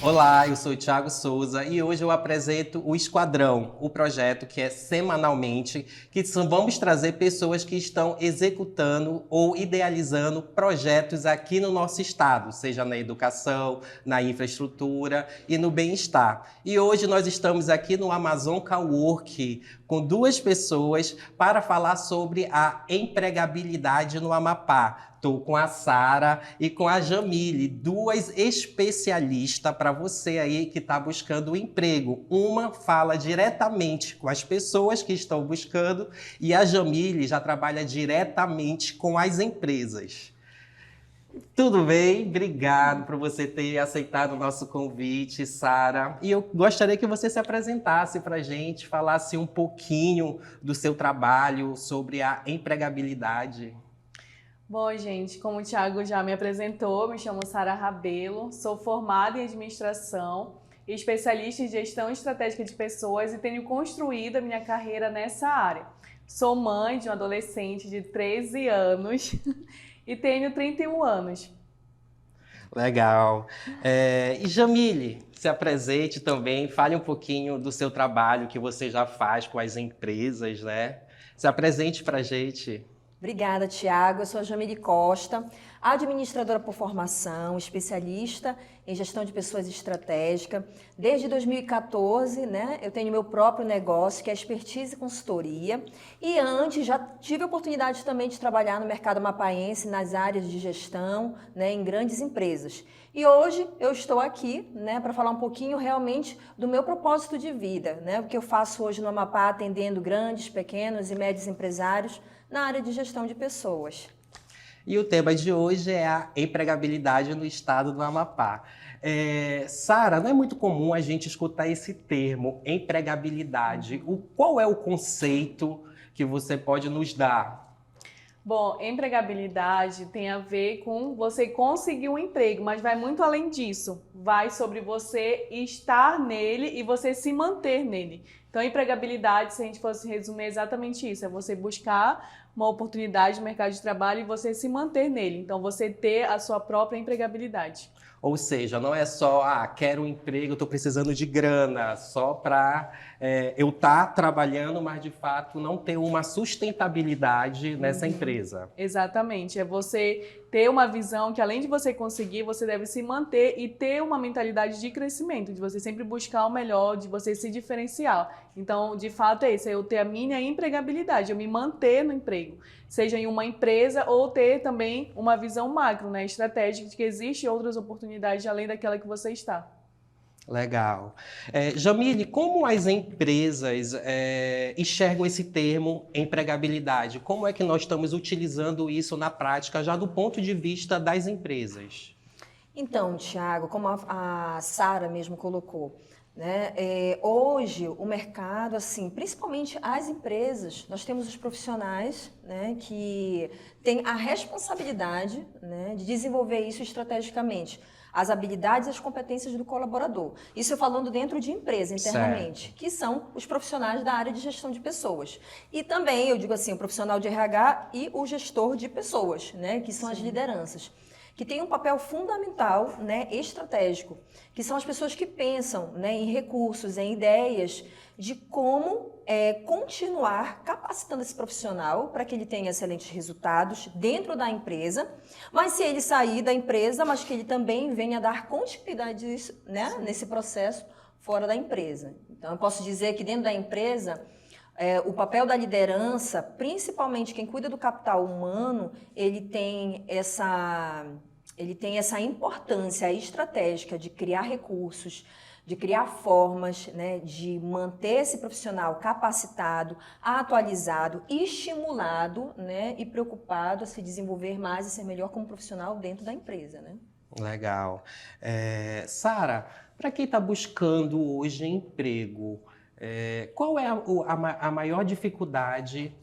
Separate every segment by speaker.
Speaker 1: Olá, eu sou o Thiago Souza e hoje eu apresento o Esquadrão, o projeto que é semanalmente, vamos trazer pessoas que estão executando ou idealizando projetos aqui no nosso estado, seja na educação, na infraestrutura e no bem-estar. E hoje nós estamos aqui no Amazon Cowork com duas pessoas para falar sobre a empregabilidade no Amapá. Estou com a Sara e com a Jamile, duas especialistas para você aí que está buscando um emprego. Uma fala diretamente com as pessoas que estão buscando e a Jamile já trabalha diretamente com as empresas. Tudo bem? Obrigado por você ter aceitado o nosso convite, Sara. E eu gostaria que você se apresentasse para a gente, falasse um pouquinho do seu trabalho sobre a empregabilidade.
Speaker 2: Bom, gente, como o Thiago já me apresentou, me chamo Sara Rabelo, sou formada em administração e especialista em gestão estratégica de pessoas e tenho construído a minha carreira nessa área. Sou mãe de um adolescente de 13 anos e tenho 31 anos.
Speaker 1: Legal. E Jamile, se apresente também, fale um pouquinho do seu trabalho que você já faz com as empresas, né? Se apresente para a gente.
Speaker 3: Obrigada, Tiago. Eu sou a Jamile Costa, administradora por formação, especialista em gestão de pessoas estratégica. Desde 2014, né, eu tenho meu próprio negócio, que é Expertise Consultoria. E antes já tive a oportunidade também de trabalhar no mercado mapaense, nas áreas de gestão, né, em grandes empresas. E hoje eu estou aqui, né, para falar um pouquinho realmente do meu propósito de vida, né, o que eu faço hoje no Amapá, atendendo grandes, pequenos e médios empresários na área de gestão de pessoas.
Speaker 1: E o tema de hoje é a empregabilidade no estado do Amapá. Sara, não é muito comum a gente escutar esse termo, empregabilidade. Qual é o conceito que você pode nos dar?
Speaker 2: Bom, empregabilidade tem a ver com você conseguir um emprego, mas vai muito além disso. Vai sobre você estar nele e você se manter nele. Então, empregabilidade, se a gente fosse resumir, é exatamente isso: é você buscar uma oportunidade no mercado de trabalho e você se manter nele. Então, você ter a sua própria empregabilidade.
Speaker 1: Ou seja, não é só, quero um emprego, estou precisando de grana, só para eu estar trabalhando, mas de fato não ter uma sustentabilidade nessa empresa.
Speaker 2: Exatamente. É você ter uma visão que, além de você conseguir, você deve se manter e ter uma mentalidade de crescimento, de você sempre buscar o melhor, de você se diferenciar. Então, de fato, é isso: é eu ter a minha empregabilidade, eu me manter no emprego, seja em uma empresa ou ter também uma visão macro, né, estratégica, de que existem outras oportunidades além daquela que você está.
Speaker 1: Legal. Jamile, como as empresas enxergam esse termo empregabilidade? Como é que nós estamos utilizando isso na prática, já do ponto de vista das empresas?
Speaker 3: Então, Tiago, como a Sara mesmo colocou, né, hoje o mercado, assim, principalmente as empresas, nós temos os profissionais, né, que têm a responsabilidade, né, de desenvolver isso estrategicamente. As habilidades e as competências do colaborador. Isso eu falando dentro de empresa, internamente,
Speaker 1: Certo.
Speaker 3: que são os profissionais da área de gestão de pessoas. E também, eu digo assim, o profissional de RH e o gestor de pessoas, né, que são as lideranças, que tem um papel fundamental, né, estratégico, que são as pessoas que pensam, né, em recursos, em ideias de como continuar capacitando esse profissional para que ele tenha excelentes resultados dentro da empresa, mas se ele sair da empresa, mas que ele também venha dar continuidade disso, né, nesse processo fora da empresa. Então, eu posso dizer que dentro da empresa, o papel da liderança, principalmente quem cuida do capital humano, ele tem essa importância estratégica de criar recursos, de criar formas, né, de manter esse profissional capacitado, atualizado, estimulado, né, e preocupado a se desenvolver mais e ser melhor como profissional dentro da empresa, né?
Speaker 1: Legal. Sara, para quem está buscando hoje emprego, qual é a maior dificuldade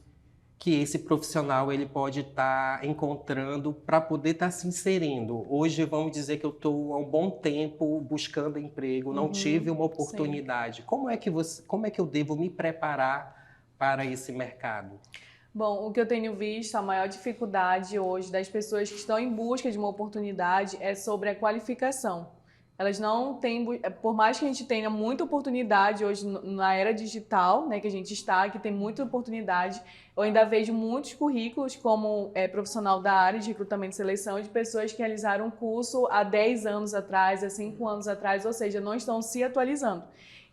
Speaker 1: que esse profissional ele pode estar encontrando para poder estar se inserindo? Hoje, vamos dizer que eu estou há um bom tempo buscando emprego, não tive uma
Speaker 2: Sim.
Speaker 1: oportunidade. Como é que eu devo me preparar para esse mercado?
Speaker 2: Bom, o que eu tenho visto, a maior dificuldade hoje das pessoas que estão em busca de uma oportunidade é sobre a qualificação. elas não têm, por mais que a gente tenha muita oportunidade hoje na era digital, né, que a gente está, que tem muita oportunidade, eu ainda vejo muitos currículos como profissional da área de recrutamento e seleção de pessoas que realizaram um curso há 10 anos atrás, há 5 anos atrás, ou seja, não estão se atualizando.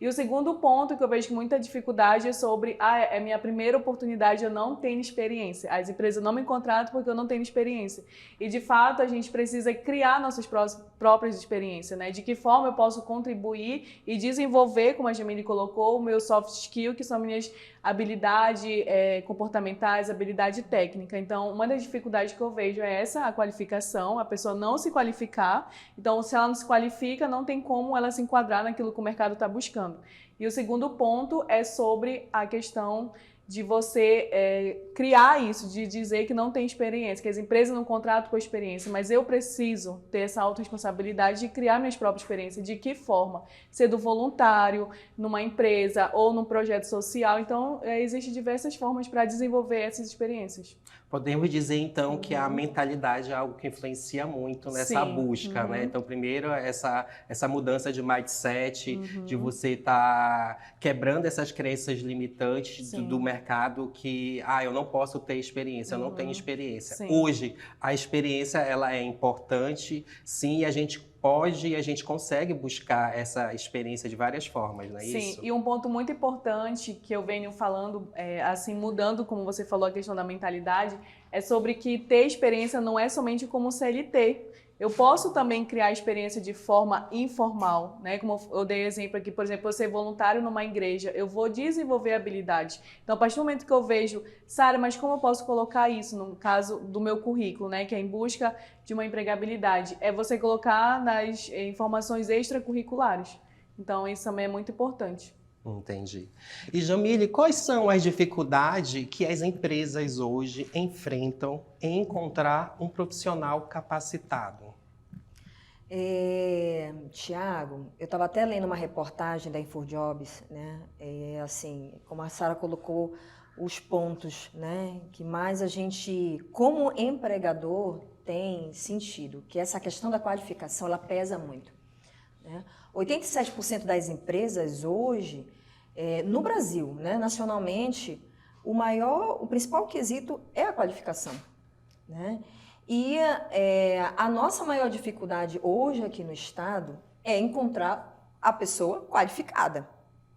Speaker 2: E o segundo ponto que eu vejo com muita dificuldade é sobre é minha primeira oportunidade, eu não tenho experiência. As empresas não me contratam porque eu não tenho experiência. E, de fato, a gente precisa criar nossas próprias experiências, né? De que forma eu posso contribuir e desenvolver, como a Jamile colocou, o meu soft skill, que são minhas habilidades comportamentais, habilidade técnica. Então, uma das dificuldades que eu vejo é essa, a qualificação, a pessoa não se qualificar. Então, se ela não se qualifica, não tem como ela se enquadrar naquilo que o mercado está buscando. E o segundo ponto é sobre a questão de você criar isso, de dizer que não tem experiência, que as empresas não contratam com experiência, mas eu preciso ter essa autorresponsabilidade de criar minhas próprias experiências. De que forma? Sendo voluntário, numa empresa ou num projeto social. Então, existem diversas formas para desenvolver essas experiências.
Speaker 1: Podemos dizer, então, que a mentalidade é algo que influencia muito nessa busca, né? Então, primeiro, essa mudança de mindset, de você estar quebrando essas crenças limitantes do mercado que, eu não posso ter experiência, eu não tenho experiência.
Speaker 2: Sim.
Speaker 1: Hoje, a experiência, ela é importante, sim, e a gente pode e a gente consegue buscar essa experiência de várias formas, não é isso?
Speaker 2: Sim, e um ponto muito importante que eu venho falando, assim, mudando, como você falou, a questão da mentalidade, é sobre que ter experiência não é somente como CLT. Eu posso também criar experiência de forma informal, né? Como eu dei exemplo aqui, por exemplo, eu ser voluntário numa igreja, eu vou desenvolver habilidades. Então, a partir do momento que eu vejo, Sara, mas como eu posso colocar isso no caso do meu currículo, né? Que é em busca de uma empregabilidade, é você colocar nas informações extracurriculares. Então, isso também é muito importante.
Speaker 1: Entendi. E, Jamile, quais são as dificuldades que as empresas hoje enfrentam em encontrar um profissional capacitado?
Speaker 3: Tiago, eu estava até lendo uma reportagem da InfoJobs, né? Assim, como a Sara colocou os pontos, né? Que mais a gente, como empregador, tem sentido, que essa questão da qualificação, ela pesa muito, né? 87% das empresas hoje, no Brasil, né, nacionalmente, o principal quesito é a qualificação, né? E a nossa maior dificuldade hoje aqui no estado é encontrar a pessoa qualificada,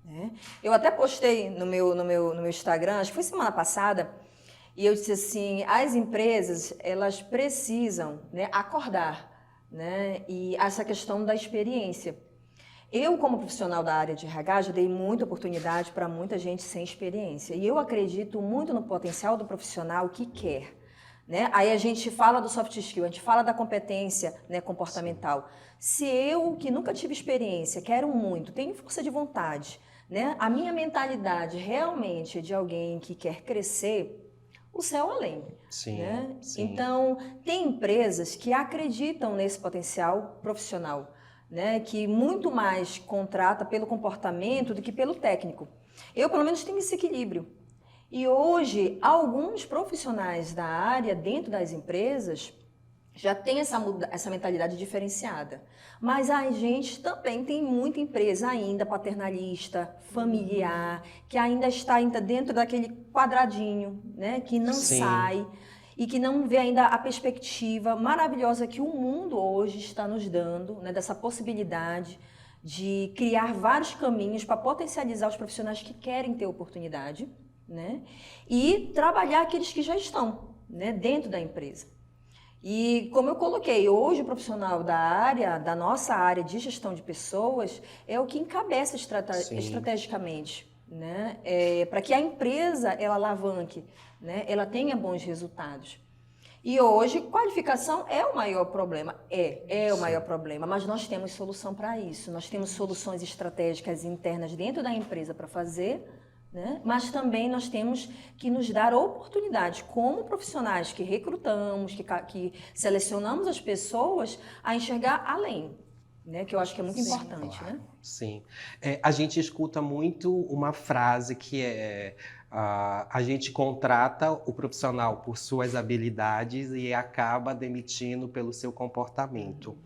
Speaker 3: né? Eu até postei no meu Instagram, acho que foi semana passada, e eu disse assim, as empresas, elas precisam, né, acordar, né? E essa questão da experiência. Eu, como profissional da área de RH, já dei muita oportunidade para muita gente sem experiência. E eu acredito muito no potencial do profissional que quer, né? Aí a gente fala do soft skill, a gente fala da competência, né, comportamental. Se eu, que nunca tive experiência, quero muito, tenho força de vontade, né? A minha mentalidade realmente é de alguém que quer crescer, o céu além.
Speaker 1: Sim,
Speaker 3: né?
Speaker 1: sim.
Speaker 3: Então, tem empresas que acreditam nesse potencial profissional, né, que muito mais contrata pelo comportamento do que pelo técnico. Eu, pelo menos, tenho esse equilíbrio. E hoje, alguns profissionais da área, dentro das empresas, já têm essa mentalidade diferenciada. Mas a gente também tem muita empresa ainda paternalista, familiar, que ainda está dentro daquele quadradinho, né, que não sai. E que não vê ainda a perspectiva maravilhosa que o mundo hoje está nos dando, né, dessa possibilidade de criar vários caminhos para potencializar os profissionais que querem ter oportunidade, né, e trabalhar aqueles que já estão, né, dentro da empresa. E como eu coloquei, hoje o profissional da nossa área de gestão de pessoas é o que encabeça estrategicamente, né, para que a empresa ela alavanque, né, ela tenha bons resultados. E hoje, qualificação é o maior problema. É o maior problema, mas nós temos solução para isso. Nós temos soluções estratégicas internas dentro da empresa para fazer, né? Mas também nós temos que nos dar oportunidade, como profissionais que recrutamos, que selecionamos as pessoas, a enxergar além, né? Que eu acho que é muito importante,
Speaker 1: claro.
Speaker 3: Né?
Speaker 1: Sim. A gente escuta muito uma frase que é... a gente contrata o profissional por suas habilidades e acaba demitindo pelo seu comportamento.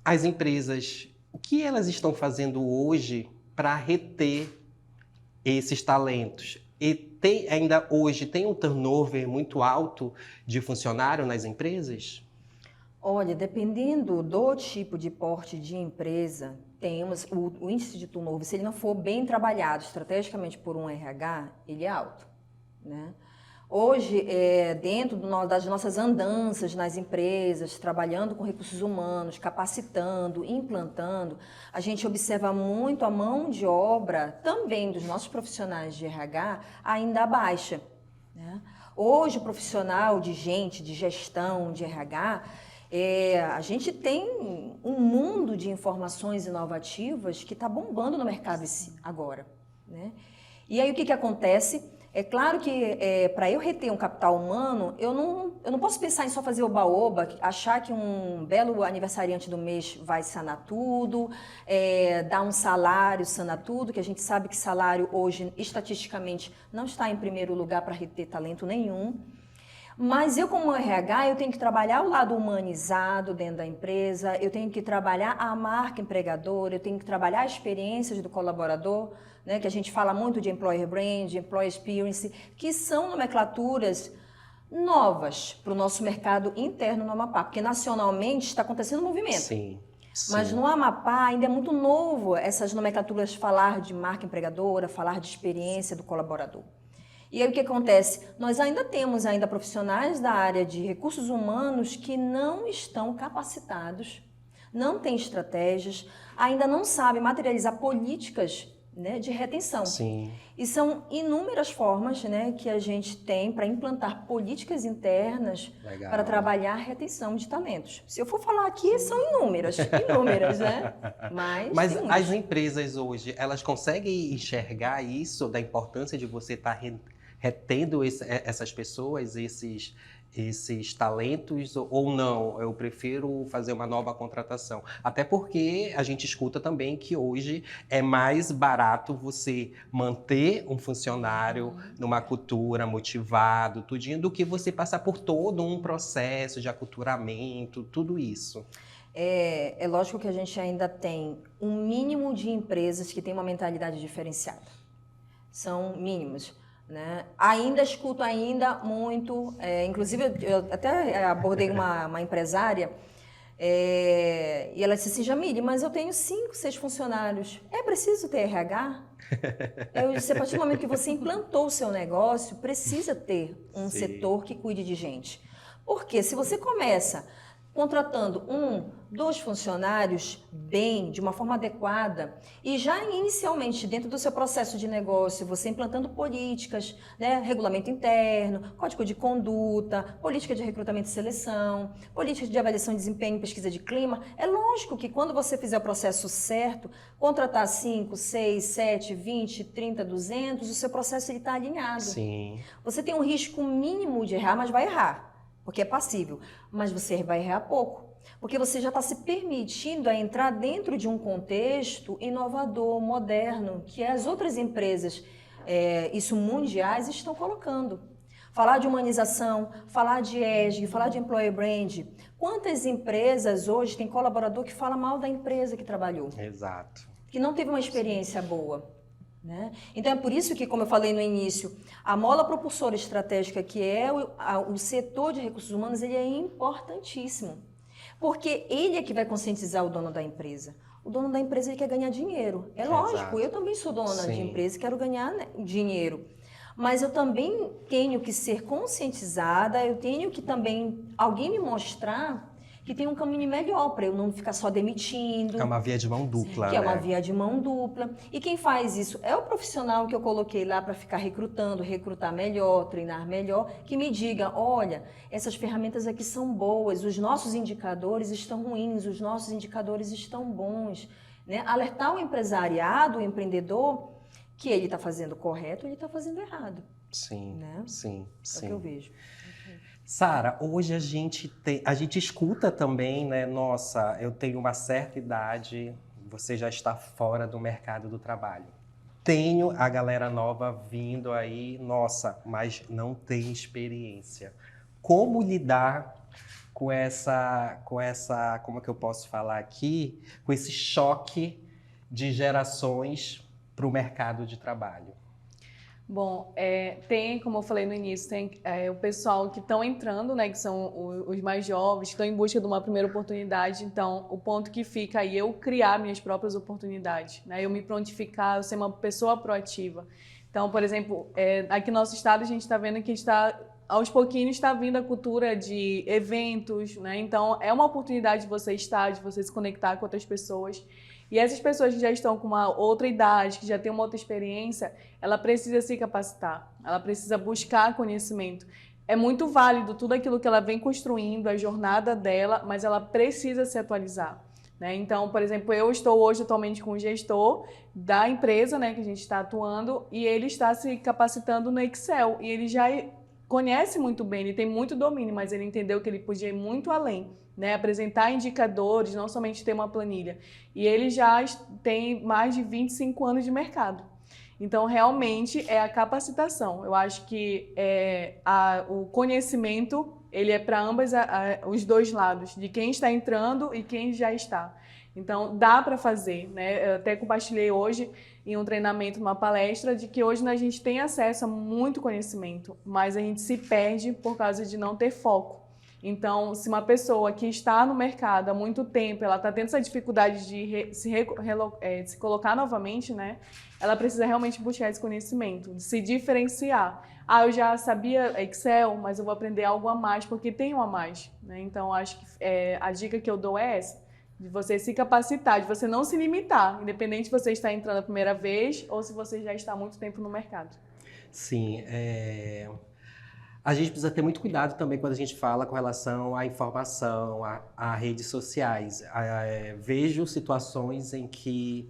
Speaker 1: as empresas, o que elas estão fazendo hoje para reter esses talentos? E ainda hoje tem um turnover muito alto de funcionário nas empresas?
Speaker 3: Olha, dependendo do tipo de porte de empresa, temos o índice de turnover, se ele não for bem trabalhado estrategicamente por um RH, ele é alto, né? Hoje, dentro das nossas andanças nas empresas, trabalhando com recursos humanos, capacitando, implantando, a gente observa muito a mão de obra também dos nossos profissionais de RH ainda baixa, né? Hoje, o profissional de gestão, de RH, a gente tem um mundo de informações inovativas que está bombando no mercado agora, né? E aí o que acontece? É claro que para eu reter um capital humano, eu não posso pensar em só fazer oba-oba, achar que um belo aniversariante do mês vai sanar tudo, dar um salário sanar tudo, que a gente sabe que salário hoje, estatisticamente, não está em primeiro lugar para reter talento nenhum. Mas eu, como RH, eu tenho que trabalhar o lado humanizado dentro da empresa, eu tenho que trabalhar a marca empregadora, eu tenho que trabalhar a experiência do colaborador, né, que a gente fala muito de employer brand, employer experience, que são nomenclaturas novas para o nosso mercado interno no Amapá, porque nacionalmente está acontecendo um movimento.
Speaker 1: Sim.
Speaker 3: Mas no Amapá ainda é muito novo essas nomenclaturas, falar de marca empregadora, falar de experiência do colaborador. E aí o que acontece? Nós ainda temos profissionais da área de recursos humanos que não estão capacitados, não têm estratégias, ainda não sabem materializar políticas, né, de retenção.
Speaker 1: Sim.
Speaker 3: E são inúmeras formas, né, que a gente tem para implantar políticas internas para trabalhar a retenção de talentos. Se eu for falar aqui, são inúmeras, né?
Speaker 1: Mas as empresas hoje, elas conseguem enxergar isso, da importância de você estar retendo essas pessoas, esses talentos, ou não? Eu prefiro fazer uma nova contratação. Até porque a gente escuta também que hoje é mais barato você manter um funcionário numa cultura, motivado, tudinho, do que você passar por todo um processo de aculturamento, tudo isso.
Speaker 3: É lógico que a gente ainda tem um mínimo de empresas que têm uma mentalidade diferenciada. São mínimos, né? Ainda escuto muito, inclusive eu até abordei uma empresária e ela disse assim, Jamile, mas eu tenho 5, 6 funcionários, é preciso ter RH? Eu disse, a partir do momento que você implantou o seu negócio, precisa ter um setor que cuide de gente. Porque se você começa contratando 1, 2 funcionários bem, de uma forma adequada, e já inicialmente dentro do seu processo de negócio, você implantando políticas, né, regulamento interno, código de conduta, política de recrutamento e seleção, política de avaliação de desempenho e pesquisa de clima, é lógico que quando você fizer o processo certo, contratar 5, 6, 7, 20, 30, 200, o seu processo está alinhado.
Speaker 1: Sim.
Speaker 3: Você tem um risco mínimo de errar, mas vai errar. Porque é passível, mas você vai errar pouco, porque você já está se permitindo a entrar dentro de um contexto inovador, moderno, que as outras empresas, isso mundiais, estão colocando. Falar de humanização, falar de ESG, falar de employer brand. Quantas empresas hoje têm colaborador que fala mal da empresa que trabalhou?
Speaker 1: Exato.
Speaker 3: Que não teve uma experiência boa. Né? Então é por isso que, como eu falei no início, a mola propulsora estratégica, que é o setor de recursos humanos, ele é importantíssimo, porque ele é que vai conscientizar o dono da empresa. O dono da empresa ele quer ganhar dinheiro, é lógico. Exato. Eu também sou dona de empresa e quero ganhar, né, dinheiro, mas eu também tenho que ser conscientizada, eu tenho que também alguém me mostrar que tem um caminho melhor para eu não ficar só demitindo.
Speaker 1: É uma via de mão dupla,
Speaker 3: que é uma via de mão dupla. E quem faz isso é o profissional que eu coloquei lá para ficar recrutar melhor, treinar melhor, que me diga, olha, essas ferramentas aqui são boas, os nossos indicadores estão ruins, os nossos indicadores estão bons. Né? Alertar o empresariado, o empreendedor, que ele está fazendo correto, ele está fazendo errado.
Speaker 1: Sim,
Speaker 3: né?
Speaker 1: sim.
Speaker 3: É o que eu vejo.
Speaker 1: Sara, hoje a gente escuta também, né? Nossa, eu tenho uma certa idade, você já está fora do mercado do trabalho. Tenho a galera nova vindo aí, nossa, mas não tem experiência. Como lidar como é que eu posso falar aqui, com esse choque de gerações para o mercado de trabalho?
Speaker 2: Bom, tem, como eu falei no início, tem o pessoal que estão entrando, né, que são os mais jovens, que estão em busca de uma primeira oportunidade. Então, o ponto que fica aí é eu criar minhas próprias oportunidades, né, eu me prontificar, eu ser uma pessoa proativa. Então, por exemplo, aqui no nosso estado a gente está vendo que aos pouquinhos está vindo a cultura de eventos, né? Então, é uma oportunidade de você estar, de você se conectar com outras pessoas. E essas pessoas que já estão com uma outra idade, que já têm uma outra experiência, ela precisa se capacitar, ela precisa buscar conhecimento. É muito válido tudo aquilo que ela vem construindo, a jornada dela, mas ela precisa se atualizar, né? Então, por exemplo, eu estou hoje atualmente com um gestor da empresa, né, que a gente está atuando, e ele está se capacitando no Excel, e ele já conhece muito bem, ele tem muito domínio, mas ele entendeu que ele podia ir muito além, né? Apresentar indicadores, não somente ter uma planilha. E ele já tem mais de 25 anos de mercado. Então, realmente, é a capacitação. Eu acho que o conhecimento, ele é para os dois lados, de quem está entrando e quem já está. Então, dá para fazer, né? Eu até compartilhei hoje em um treinamento, uma palestra, de que hoje a gente tem acesso a muito conhecimento, mas a gente se perde por causa de não ter foco. Então, se uma pessoa que está no mercado há muito tempo, ela está tendo essa dificuldade de se colocar novamente, né? Ela precisa realmente buscar esse conhecimento, de se diferenciar. Eu já sabia Excel, mas eu vou aprender algo a mais, porque tem um a mais, né? Então, acho que a dica que eu dou é essa, de você se capacitar, de você não se limitar, independente se você está entrando a primeira vez ou se você já está há muito tempo no mercado.
Speaker 1: Sim, a gente precisa ter muito cuidado também quando a gente fala com relação à informação, a redes sociais. Vejo situações em que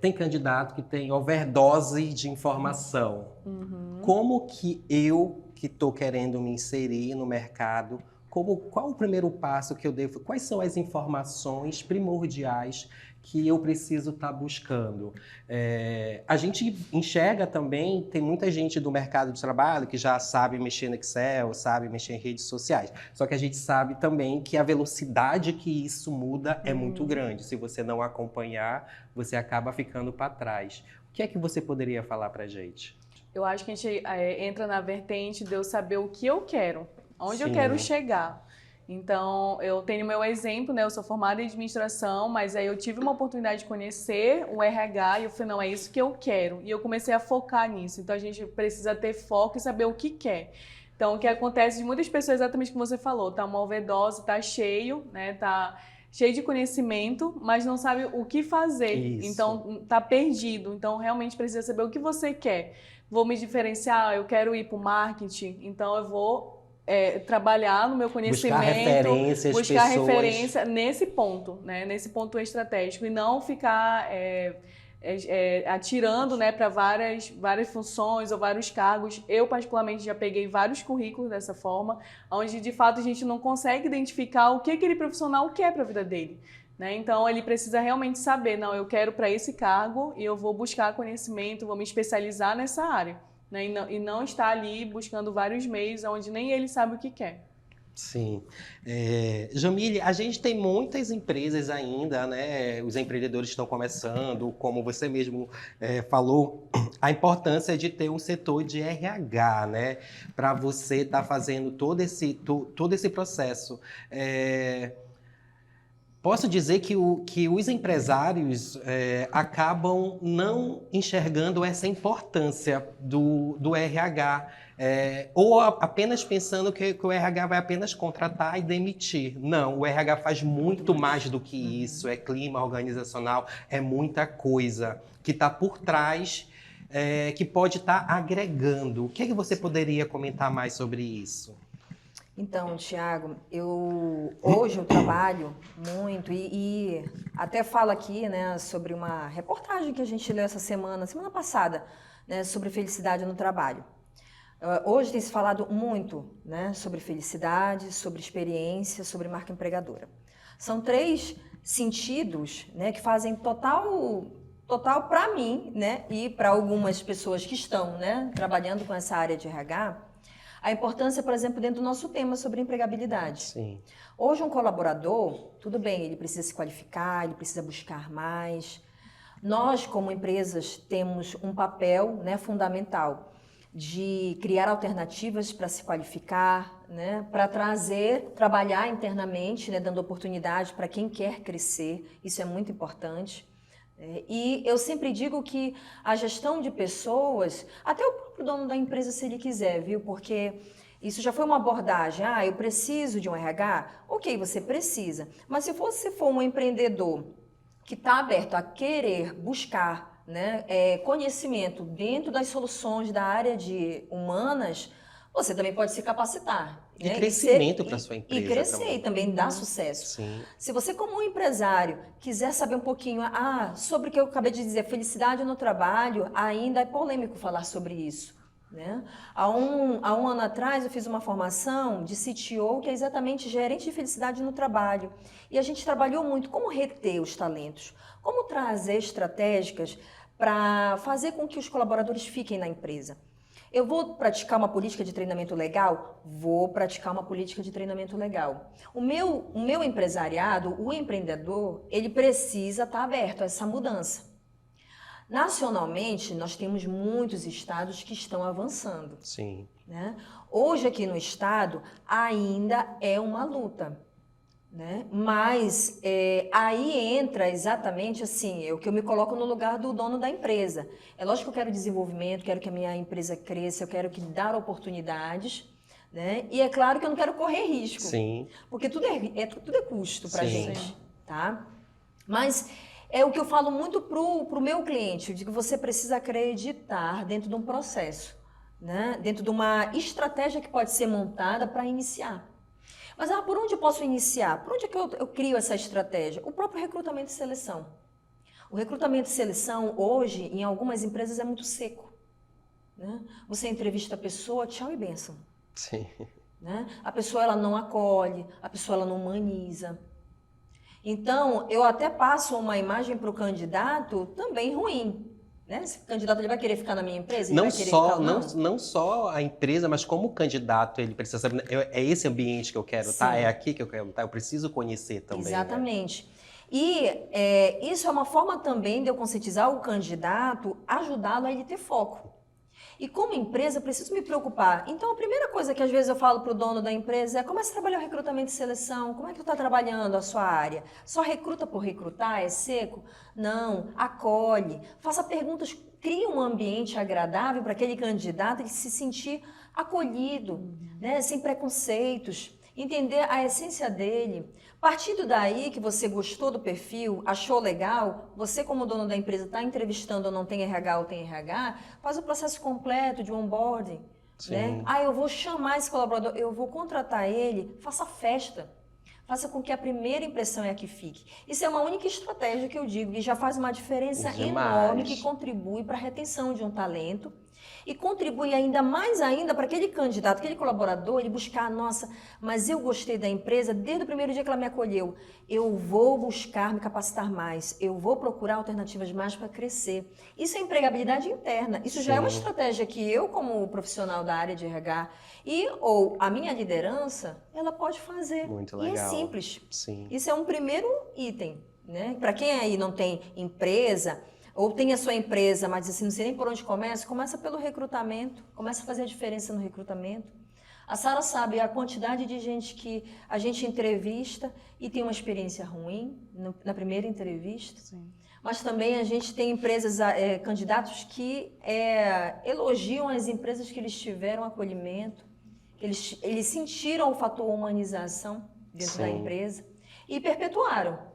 Speaker 1: tem candidato que tem overdose de informação.
Speaker 2: Uhum.
Speaker 1: Como que eu, que estou querendo me inserir no mercado, qual o primeiro passo que eu devo? Quais são as informações primordiais que eu preciso estar buscando? A gente enxerga também, tem muita gente do mercado de trabalho que já sabe mexer no Excel, sabe mexer em redes sociais. Só que a gente sabe também que a velocidade que isso muda é muito grande. Se você não acompanhar, você acaba ficando para trás. O que é que você poderia falar para a gente?
Speaker 2: Eu acho que a gente entra na vertente de eu saber o que eu quero, onde
Speaker 1: Sim.
Speaker 2: eu quero chegar. Então, eu tenho meu exemplo, né? Eu sou formada em administração, mas aí eu tive uma oportunidade de conhecer o RH e eu falei, não, é isso que eu quero. E eu comecei a focar nisso. Então, a gente precisa ter foco e saber o que quer. Então, o que acontece de muitas pessoas, exatamente como você falou, tá uma overdose, tá cheio, né? Tá cheio de conhecimento, mas não sabe o que fazer.
Speaker 1: Isso.
Speaker 2: Então, tá perdido. Então, realmente precisa saber o que você quer. Vou me diferenciar, eu quero ir para o marketing, então eu vou trabalhar no meu conhecimento, buscar referência nesse ponto, né? Nesse ponto estratégico, e não ficar atirando, né, para várias funções ou vários cargos. Eu, particularmente, já peguei vários currículos dessa forma, onde de fato a gente não consegue identificar o que aquele profissional quer para a vida dele, né? Então, ele precisa realmente saber, não, eu quero para esse cargo e eu vou buscar conhecimento, vou me especializar nessa área, né? E não estar ali buscando vários meios onde nem ele sabe o que quer.
Speaker 1: Sim. Jamile, a gente tem muitas empresas ainda, né? Os empreendedores estão começando, como você mesmo falou, a importância de ter um setor de RH, né? Para você estar fazendo todo esse processo. Posso dizer que os empresários acabam não enxergando essa importância do RH, ou apenas pensando que o RH vai apenas contratar e demitir. Não, o RH faz muito mais do que isso, é clima organizacional, é muita coisa que está por trás, que pode estar agregando. O que é que você poderia comentar mais sobre isso?
Speaker 3: Então, Tiago, hoje eu trabalho muito e até falo aqui, né, sobre uma reportagem que a gente leu essa semana passada, né, sobre felicidade no trabalho. Hoje tem se falado muito, né, sobre felicidade, sobre experiência, sobre marca empregadora. São 3 sentidos, né, que fazem total para mim, né, e para algumas pessoas que estão, né, trabalhando com essa área de RH. A importância, por exemplo, dentro do nosso tema sobre empregabilidade.
Speaker 1: Sim.
Speaker 3: Hoje um colaborador, tudo bem, ele precisa se qualificar, ele precisa buscar mais. Nós, como empresas, temos um papel, né, fundamental de criar alternativas para se qualificar, né, para trabalhar internamente, né, dando oportunidade para quem quer crescer. Isso é muito importante. E eu sempre digo que a gestão de pessoas, até o próprio dono da empresa, se ele quiser, viu? Porque isso já foi uma abordagem. Ah, eu preciso de um RH? Ok, você precisa. Mas se você for um empreendedor que está aberto a querer buscar, né, conhecimento dentro das soluções da área de humanas, você também pode se capacitar.
Speaker 1: E
Speaker 3: né?
Speaker 1: crescimento para sua empresa.
Speaker 3: E crescer também dá sucesso.
Speaker 1: Sim.
Speaker 3: Se você, como um empresário, quiser saber um pouquinho sobre o que eu acabei de dizer, felicidade no trabalho, ainda é polêmico falar sobre isso. Né? Há um ano atrás eu fiz uma formação de CTO, que é exatamente gerente de felicidade no trabalho. E a gente trabalhou muito como reter os talentos, como trazer estratégicas para fazer com que os colaboradores fiquem na empresa. Eu vou praticar uma política de treinamento legal? Vou praticar uma política de treinamento legal. O meu empresariado, o empreendedor, ele precisa estar aberto a essa mudança. Nacionalmente, nós temos muitos estados que estão avançando.
Speaker 1: Sim.
Speaker 3: Né? Hoje, aqui no estado, ainda é uma luta. Né? Mas aí entra exatamente assim, o que eu me coloco no lugar do dono da empresa. É lógico que eu quero desenvolvimento, quero que a minha empresa cresça, eu quero dar oportunidades, né? E é claro que eu não quero correr risco.
Speaker 1: Sim.
Speaker 3: Porque tudo é custo para a
Speaker 1: Sim.
Speaker 3: gente. Tá? Mas é o que eu falo muito pro meu cliente, eu digo que você precisa acreditar dentro de um processo, né? Dentro de uma estratégia que pode ser montada para iniciar. Mas por onde eu posso iniciar? Por onde é que eu crio essa estratégia? O próprio recrutamento e seleção. O recrutamento e seleção, hoje, em algumas empresas, é muito seco. Né? Você entrevista a pessoa, tchau e bênção.
Speaker 1: Sim.
Speaker 3: Né? A pessoa ela não acolhe, a pessoa ela não humaniza. Então, eu até passo uma imagem para o candidato também ruim. Né? Esse candidato ele vai querer ficar na minha empresa? Ele
Speaker 1: Não
Speaker 3: vai querer
Speaker 1: só,
Speaker 3: ficar,
Speaker 1: não só a empresa, mas como candidato, ele precisa saber, é esse ambiente que eu quero estar,
Speaker 3: Sim.
Speaker 1: é aqui que eu quero estar, eu preciso conhecer também.
Speaker 3: Exatamente. Né? E isso é uma forma também de eu conscientizar o candidato, ajudá-lo a ele ter foco. E como empresa, eu preciso me preocupar. Então, a primeira coisa que às vezes eu falo para o dono da empresa é: comece a trabalhar o recrutamento e seleção. Como é que tu está trabalhando a sua área? Só recruta por recrutar? É seco? Não. Acolhe. Faça perguntas. Crie um ambiente agradável para aquele candidato ele se sentir acolhido, né? Sem preconceitos. Entender a essência dele. Partindo daí que você gostou do perfil, achou legal, você como dono da empresa está entrevistando ou não tem RH ou tem RH, faz o processo completo de onboarding. Né? Eu vou chamar esse colaborador, eu vou contratar ele, faça festa. Faça com que a primeira impressão é a que fique. Isso é uma única estratégia que eu digo, e já faz uma diferença enorme que contribui para a retenção de um talento. E contribui ainda mais para aquele candidato, aquele colaborador, ele buscar, nossa, mas eu gostei da empresa desde o primeiro dia que ela me acolheu. Eu vou buscar me capacitar mais, eu vou procurar alternativas mais para crescer. Isso é empregabilidade interna. Isso já é uma estratégia que eu, como profissional da área de RH, ou a minha liderança, ela pode fazer.
Speaker 1: Muito legal.
Speaker 3: E é simples.
Speaker 1: Sim.
Speaker 3: Isso é um primeiro item. Né? Para quem aí não tem empresa, ou tem a sua empresa, mas assim, não sei nem por onde começa pelo recrutamento, começa a fazer a diferença no recrutamento. A Sara sabe a quantidade de gente que a gente entrevista e tem uma experiência ruim na primeira entrevista. Sim. Mas também a gente tem empresas, candidatos que elogiam as empresas que eles tiveram acolhimento, que eles sentiram o fator humanização dentro da empresa e perpetuaram.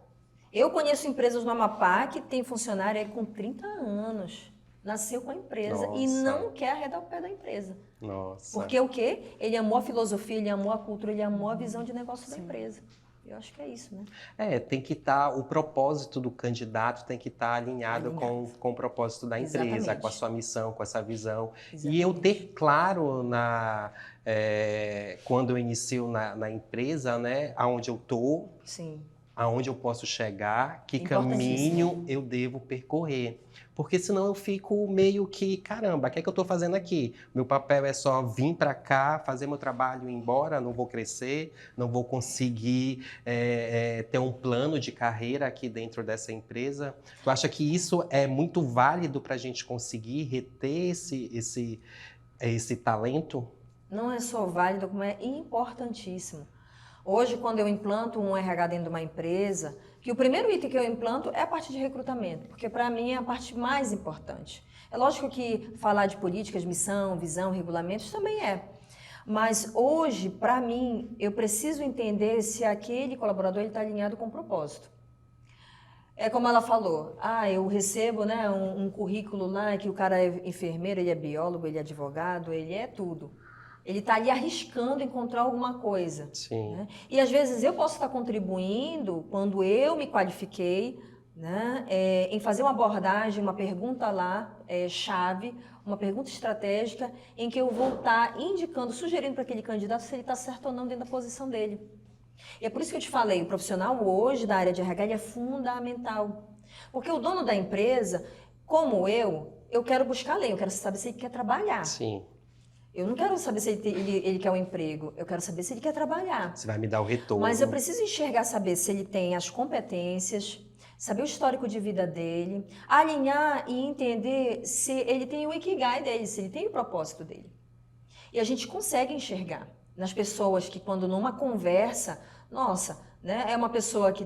Speaker 3: Eu conheço empresas no Amapá que tem funcionário com 30 anos, nasceu com a empresa e não quer arredar o pé da empresa.
Speaker 1: Nossa.
Speaker 3: Porque o quê? Ele amou a filosofia, ele amou a cultura, ele amou a visão de negócio da empresa. Eu acho que é isso, né?
Speaker 1: Tem que estar, o propósito do candidato tem que estar alinhado. Com o propósito da empresa, exatamente, com a sua missão, com essa visão. Exatamente. E eu ter claro quando eu inicio na empresa, né, aonde eu estou.
Speaker 3: Sim.
Speaker 1: aonde eu posso chegar, que
Speaker 3: Importantíssimo.
Speaker 1: caminho eu devo percorrer. Porque senão eu fico meio que, caramba, o que é que eu estou fazendo aqui? Meu papel é só vir para cá, fazer meu trabalho e ir embora, não vou crescer, não vou conseguir ter um plano de carreira aqui dentro dessa empresa. Tu acha que isso é muito válido para a gente conseguir reter esse talento?
Speaker 3: Não é só válido, como é importantíssimo. Hoje, quando eu implanto um RH dentro de uma empresa, que o primeiro item que eu implanto é a parte de recrutamento, porque para mim é a parte mais importante. É lógico que falar de políticas, missão, visão, regulamentos também é. Mas hoje, para mim, eu preciso entender se aquele colaborador está alinhado com o propósito. É como ela falou, eu recebo, né, um currículo lá que o cara é enfermeiro, ele é biólogo, ele é advogado, ele é tudo. Ele está ali arriscando encontrar alguma coisa.
Speaker 1: Sim.
Speaker 3: Né? E às vezes eu posso estar contribuindo, quando eu me qualifiquei, né, em fazer uma abordagem, uma pergunta lá, chave, uma pergunta estratégica, em que eu vou estar indicando, sugerindo para aquele candidato se ele está certo ou não dentro da posição dele. E é por isso que eu te falei, o profissional hoje da área de RH ele é fundamental. Porque o dono da empresa, como eu quero buscar além, eu quero saber se ele quer trabalhar.
Speaker 1: Sim.
Speaker 3: Eu não quero saber se ele quer um emprego, eu quero saber se ele quer trabalhar.
Speaker 1: Você vai me dar o retorno.
Speaker 3: Mas eu preciso enxergar, saber se ele tem as competências, saber o histórico de vida dele, alinhar e entender se ele tem o ikigai dele, se ele tem o propósito dele. E a gente consegue enxergar nas pessoas que quando numa conversa, nossa, né, é uma pessoa que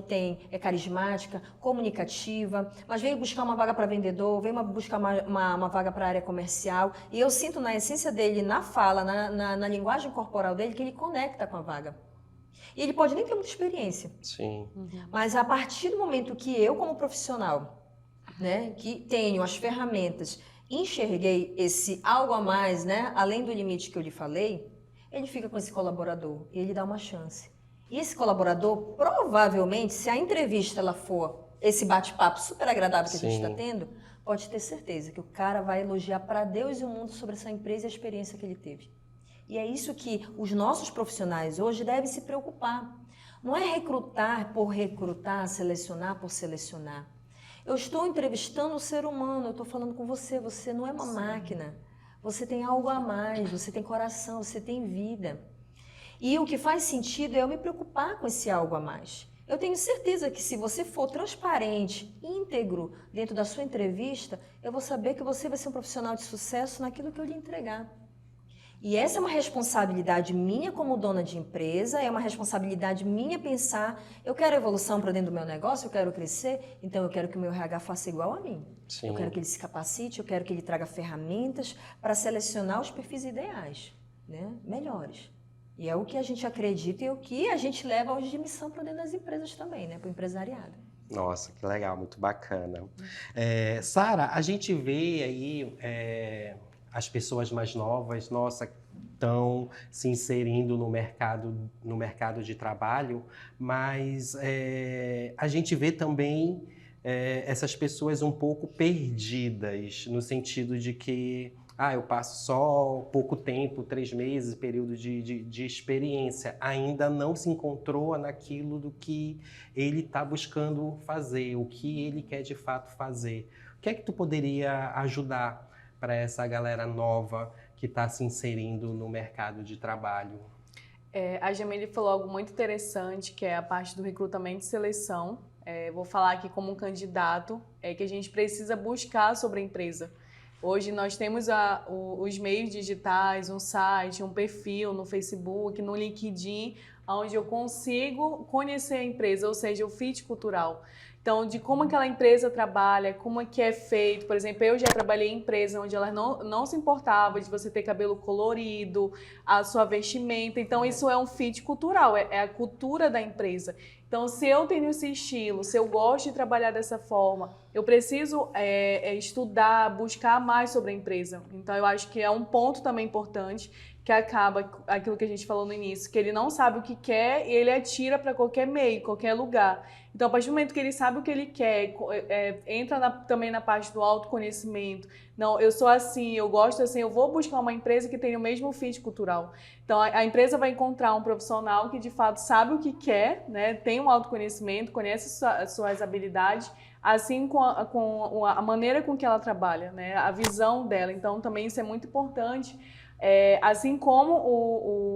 Speaker 3: é carismática, comunicativa, mas veio buscar uma vaga para vendedor, veio buscar uma vaga para a área comercial, e eu sinto na essência dele, na fala, na linguagem corporal dele, que ele conecta com a vaga. E ele pode nem ter muita experiência.
Speaker 1: Sim.
Speaker 3: Mas a partir do momento que eu, como profissional, né, que tenho as ferramentas, enxerguei esse algo a mais, né, além do limite que eu lhe falei, ele fica com esse colaborador e ele dá uma chance. E esse colaborador, provavelmente, se a entrevista ela for esse bate-papo super agradável que a gente está tendo, pode ter certeza que o cara vai elogiar para Deus e o mundo sobre essa empresa e a experiência que ele teve. E é isso que os nossos profissionais hoje devem se preocupar. Não é recrutar por recrutar, selecionar por selecionar. Eu estou entrevistando o ser humano, eu estou falando com você, você não é uma máquina. Você tem algo a mais, você tem coração, você tem vida. E o que faz sentido é eu me preocupar com esse algo a mais. Eu tenho certeza que se você for transparente, íntegro dentro da sua entrevista, eu vou saber que você vai ser um profissional de sucesso naquilo que eu lhe entregar. E essa é uma responsabilidade minha como dona de empresa, é uma responsabilidade minha pensar, eu quero evolução para dentro do meu negócio, eu quero crescer, então eu quero que o meu RH faça igual a mim.
Speaker 1: Sim.
Speaker 3: Eu quero que ele se capacite, eu quero que ele traga ferramentas para selecionar os perfis ideais, né, melhores. E é o que a gente acredita e é o que a gente leva hoje de missão para dentro das empresas também, né, para o empresariado.
Speaker 1: Nossa, que legal, muito bacana. Sara, a gente vê aí as pessoas mais novas, nossa, estão se inserindo no mercado de trabalho, mas a gente vê também essas pessoas um pouco perdidas, no sentido de que eu passo só pouco tempo, 3 meses, período de experiência, ainda não se encontrou naquilo do que ele está buscando fazer, o que ele quer de fato fazer. O que é que tu poderia ajudar para essa galera nova que está se inserindo no mercado de trabalho?
Speaker 2: A Jamile falou algo muito interessante, que é a parte do recrutamento e seleção. Vou falar aqui como um candidato, que a gente precisa buscar sobre a empresa. Hoje nós temos os meios digitais, um site, um perfil no Facebook, no LinkedIn, onde eu consigo conhecer a empresa, ou seja, o fit cultural. Então, de como aquela empresa trabalha, como é que é feito. Por exemplo, eu já trabalhei em empresa onde ela não se importava de você ter cabelo colorido, a sua vestimenta. Então, isso é um fit cultural, é a cultura da empresa. Então, se eu tenho esse estilo, se eu gosto de trabalhar dessa forma, eu preciso estudar, buscar mais sobre a empresa. Então, eu acho que é um ponto também importante, que acaba aquilo que a gente falou no início, que ele não sabe o que quer e ele atira para qualquer meio, qualquer lugar. Então, a partir do momento que ele sabe sabe o que ele quer, entra também na parte do autoconhecimento. Não, eu sou assim, eu gosto assim, eu vou buscar uma empresa que tenha o mesmo fit cultural. Então, a empresa vai encontrar um profissional que, de fato, sabe o que quer, né? Tem um autoconhecimento, conhece suas habilidades, assim com a maneira com que ela trabalha, né? A visão dela. Então, também isso é muito importante. Assim como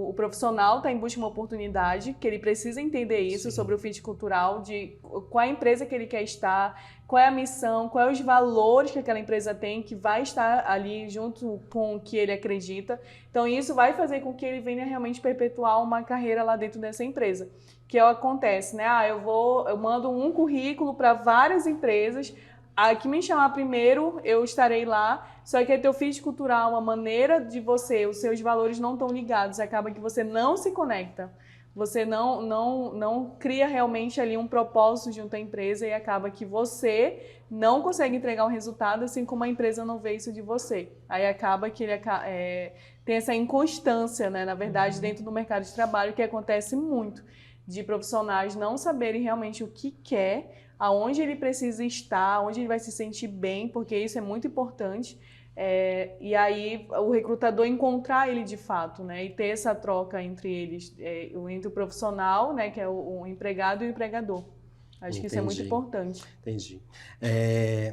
Speaker 2: o profissional está em busca de uma oportunidade, que ele precisa entender isso. Sim. Sobre o fit cultural, de qual é a empresa que ele quer estar, qual é a missão, quais os valores que aquela empresa tem, que vai estar ali junto com o que ele acredita. Então, isso vai fazer com que ele venha realmente perpetuar uma carreira lá dentro dessa empresa. Que acontece, né? Eu mando um currículo para várias empresas. A que me chamar primeiro, eu estarei lá, só que é teu fit cultural, a maneira de você, os seus valores não estão ligados, acaba que você não se conecta, você não cria realmente ali um propósito junto à empresa e acaba que você não consegue entregar um resultado, assim como a empresa não vê isso de você. Aí acaba que ele tem essa inconstância, né, na verdade, dentro do mercado de trabalho, que acontece muito, de profissionais não saberem realmente o que quer, aonde ele precisa estar, onde ele vai se sentir bem, porque isso é muito importante. E aí o recrutador encontrar ele de fato, né? E ter essa troca entre eles, entre o profissional, né? Que é o empregado e o empregador. Acho que isso é muito importante.
Speaker 1: Entendi.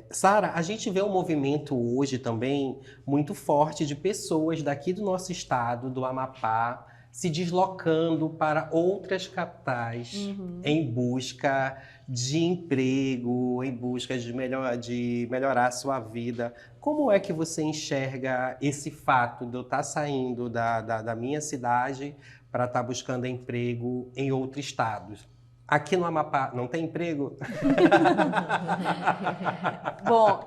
Speaker 1: Sara, a gente vê um movimento hoje também muito forte de pessoas daqui do nosso estado, do Amapá, se deslocando para outras capitais em busca de emprego, em busca de melhorar a sua vida. Como é que você enxerga esse fato de eu estar saindo da minha cidade para estar buscando emprego em outro estado? Aqui no Amapá não tem emprego?
Speaker 2: Bom,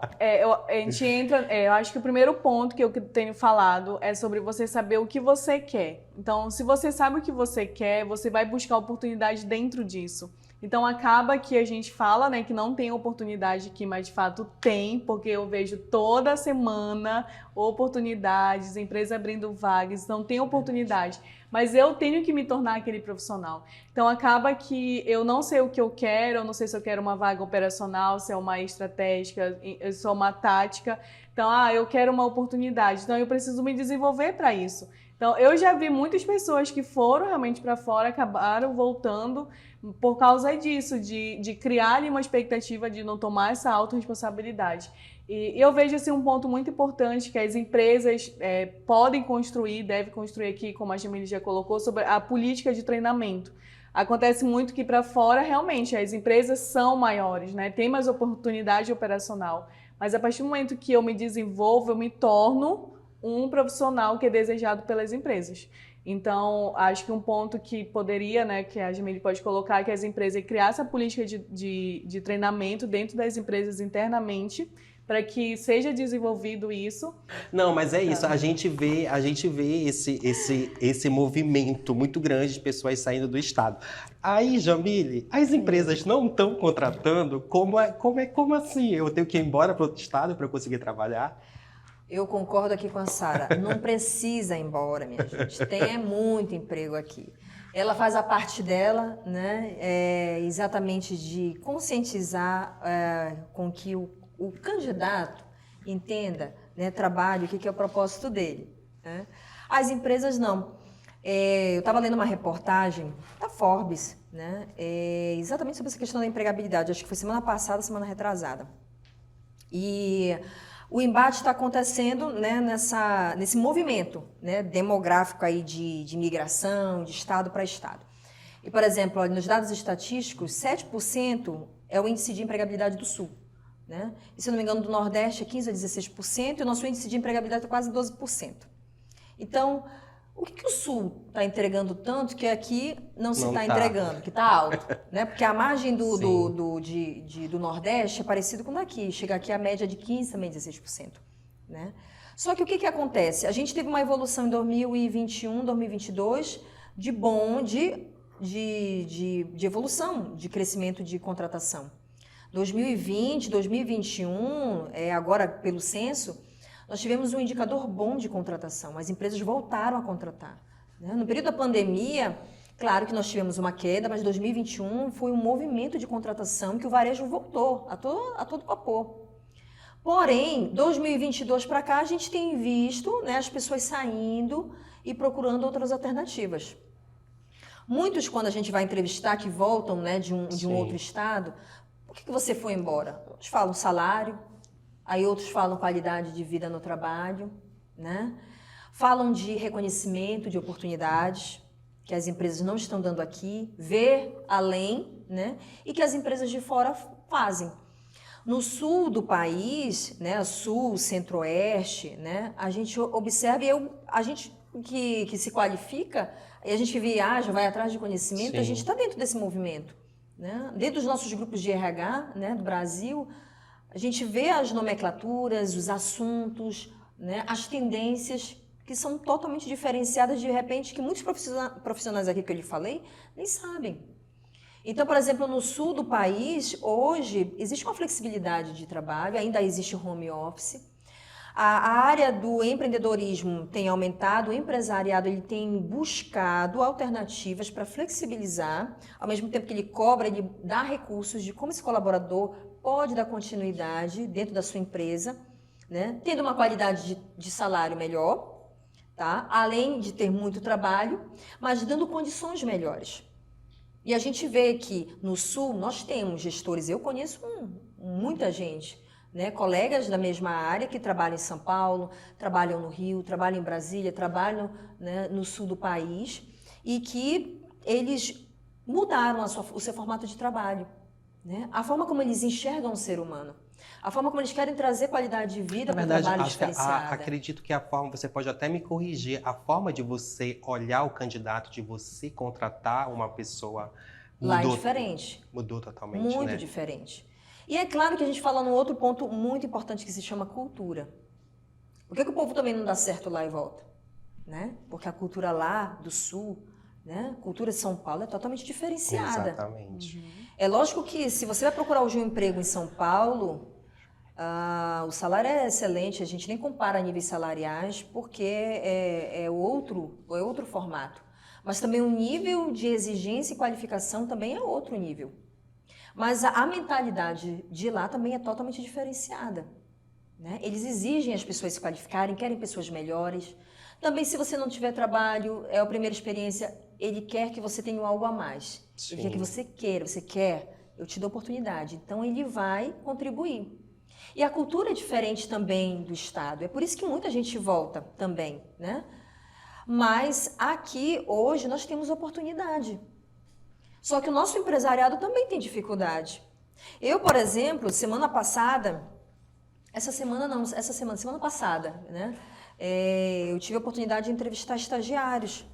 Speaker 2: a gente entra. Eu acho que o primeiro ponto que eu tenho falado é sobre você saber o que você quer. Então, se você sabe o que você quer, você vai buscar oportunidade dentro disso. Então, acaba que a gente fala, né, que não tem oportunidade aqui, mas de fato tem, porque eu vejo toda semana oportunidades, empresas abrindo vagas, então tem oportunidade. Mas eu tenho que me tornar aquele profissional. Então, acaba que eu não sei o que eu quero, eu não sei se eu quero uma vaga operacional, se é uma estratégica, se é uma tática. Então, eu quero uma oportunidade, então eu preciso me desenvolver para isso. Então, eu já vi muitas pessoas que foram realmente para fora, acabaram voltando por causa disso, de criar ali uma expectativa de não tomar essa autorresponsabilidade. E eu vejo assim, um ponto muito importante que as empresas podem construir, devem construir aqui, como a Jamile já colocou, sobre a política de treinamento. Acontece muito que para fora, realmente, as empresas são maiores, né? Tem mais oportunidade operacional. Mas a partir do momento que eu me desenvolvo, eu me torno um profissional que é desejado pelas empresas. Então, acho que um ponto que poderia, né, que a Jamile pode colocar, é que as empresas criassem essa política de treinamento dentro das empresas internamente, para que seja desenvolvido isso.
Speaker 1: Não, mas é isso, a gente vê esse movimento muito grande de pessoas saindo do estado. Aí, Jamile, as empresas não estão contratando? Como assim? Eu tenho que ir embora para outro estado para conseguir trabalhar?
Speaker 3: Eu concordo aqui com a Sara. Não precisa ir embora, minha gente. Tem muito emprego aqui. Ela faz a parte dela, né? Exatamente de conscientizar com que o candidato entenda, né, trabalho, o que é o propósito dele. Né? As empresas não. Eu estava lendo uma reportagem da Forbes, né? Exatamente sobre essa questão da empregabilidade. Acho que foi semana passada, semana retrasada. E o embate está acontecendo, né, nesse movimento, né, demográfico aí de migração, de estado para estado. E, por exemplo, nos dados estatísticos, 7% é o índice de empregabilidade do Sul. Né? E, se não me engano, do Nordeste é 15% a 16%, e o nosso índice de empregabilidade é quase 12%. Então, o que o Sul está entregando tanto que aqui não se está entregando, que está alto? Né? Porque a margem do Nordeste é parecido com daqui, chega aqui a média de 15%, também 16%. Né? Só que o que acontece? A gente teve uma evolução em 2021, 2022, de evolução, de crescimento de contratação. 2020, 2021, agora pelo censo, nós tivemos um indicador bom de contratação. As empresas voltaram a contratar. Né? No período da pandemia, Claro que nós tivemos uma queda, mas 2021 foi um movimento de contratação que o varejo voltou a todo vapor. Porém, 2022 para cá, a gente tem visto, né, as pessoas saindo e procurando outras alternativas. Muitos, quando a gente vai entrevistar, que voltam, né, de um outro estado, por que você foi embora? Outros falam salário, aí outros falam qualidade de vida no trabalho, né? Falam de reconhecimento, de oportunidades, que as empresas não estão dando aqui, ver além, né? E que as empresas de fora fazem. No sul do país, né, sul, centro-oeste, né, a gente observa, a gente que se qualifica, e a gente viaja, vai atrás de conhecimento, a gente está dentro desse movimento. Né? Dentro dos nossos grupos de RH, né, do Brasil, a gente vê as nomenclaturas, os assuntos, né, as tendências que são totalmente diferenciadas, de repente, que muitos profissionais aqui que eu lhe falei nem sabem. Então, por exemplo, no sul do país, hoje, existe uma flexibilidade de trabalho, ainda existe home office. A área do empreendedorismo tem aumentado, o empresariado ele tem buscado alternativas para flexibilizar, ao mesmo tempo que ele cobra, ele dá recursos de como esse colaborador pode dar continuidade dentro da sua empresa, né? Tendo uma qualidade de salário melhor, tá? Além de ter muito trabalho, mas dando condições melhores. E a gente vê que no Sul nós temos gestores, eu conheço muita gente, né? Colegas da mesma área que trabalham em São Paulo, trabalham no Rio, trabalham em Brasília, trabalham, né, no Sul do país, e que eles mudaram o seu formato de trabalho, né? A forma como eles enxergam o ser humano. A forma como eles querem trazer qualidade de vida para o trabalho diferenciado.
Speaker 1: Acredito que a forma, você pode até me corrigir, a forma de você olhar o candidato, de você contratar uma pessoa mudou.
Speaker 3: Lá é diferente.
Speaker 1: Mudou totalmente,
Speaker 3: muito
Speaker 1: né?
Speaker 3: diferente. E é claro que a gente fala num outro ponto muito importante que se chama cultura. Por que o povo também não dá certo lá e volta? Né? Porque a cultura lá do Sul, né? A cultura de São Paulo é totalmente diferenciada.
Speaker 1: Exatamente.
Speaker 3: É lógico que se você vai procurar hoje um emprego em São Paulo, o salário é excelente, a gente nem compara níveis salariais, porque é outro formato. Mas também o nível de exigência e qualificação também é outro nível. Mas a mentalidade de lá também é totalmente diferenciada. Né? Eles exigem as pessoas se qualificarem, querem pessoas melhores. Também, se você não tiver trabalho, é a primeira experiência, ele quer que você tenha algo a mais.
Speaker 1: Sim.
Speaker 3: Ele quer que você quer, eu te dou oportunidade. Então, ele vai contribuir. E a cultura é diferente também do Estado. É por isso que muita gente volta também, né? Mas aqui, hoje, nós temos oportunidade. Só que o nosso empresariado também tem dificuldade. Eu, por exemplo, semana passada, semana passada, né? Eu tive a oportunidade de entrevistar estagiários.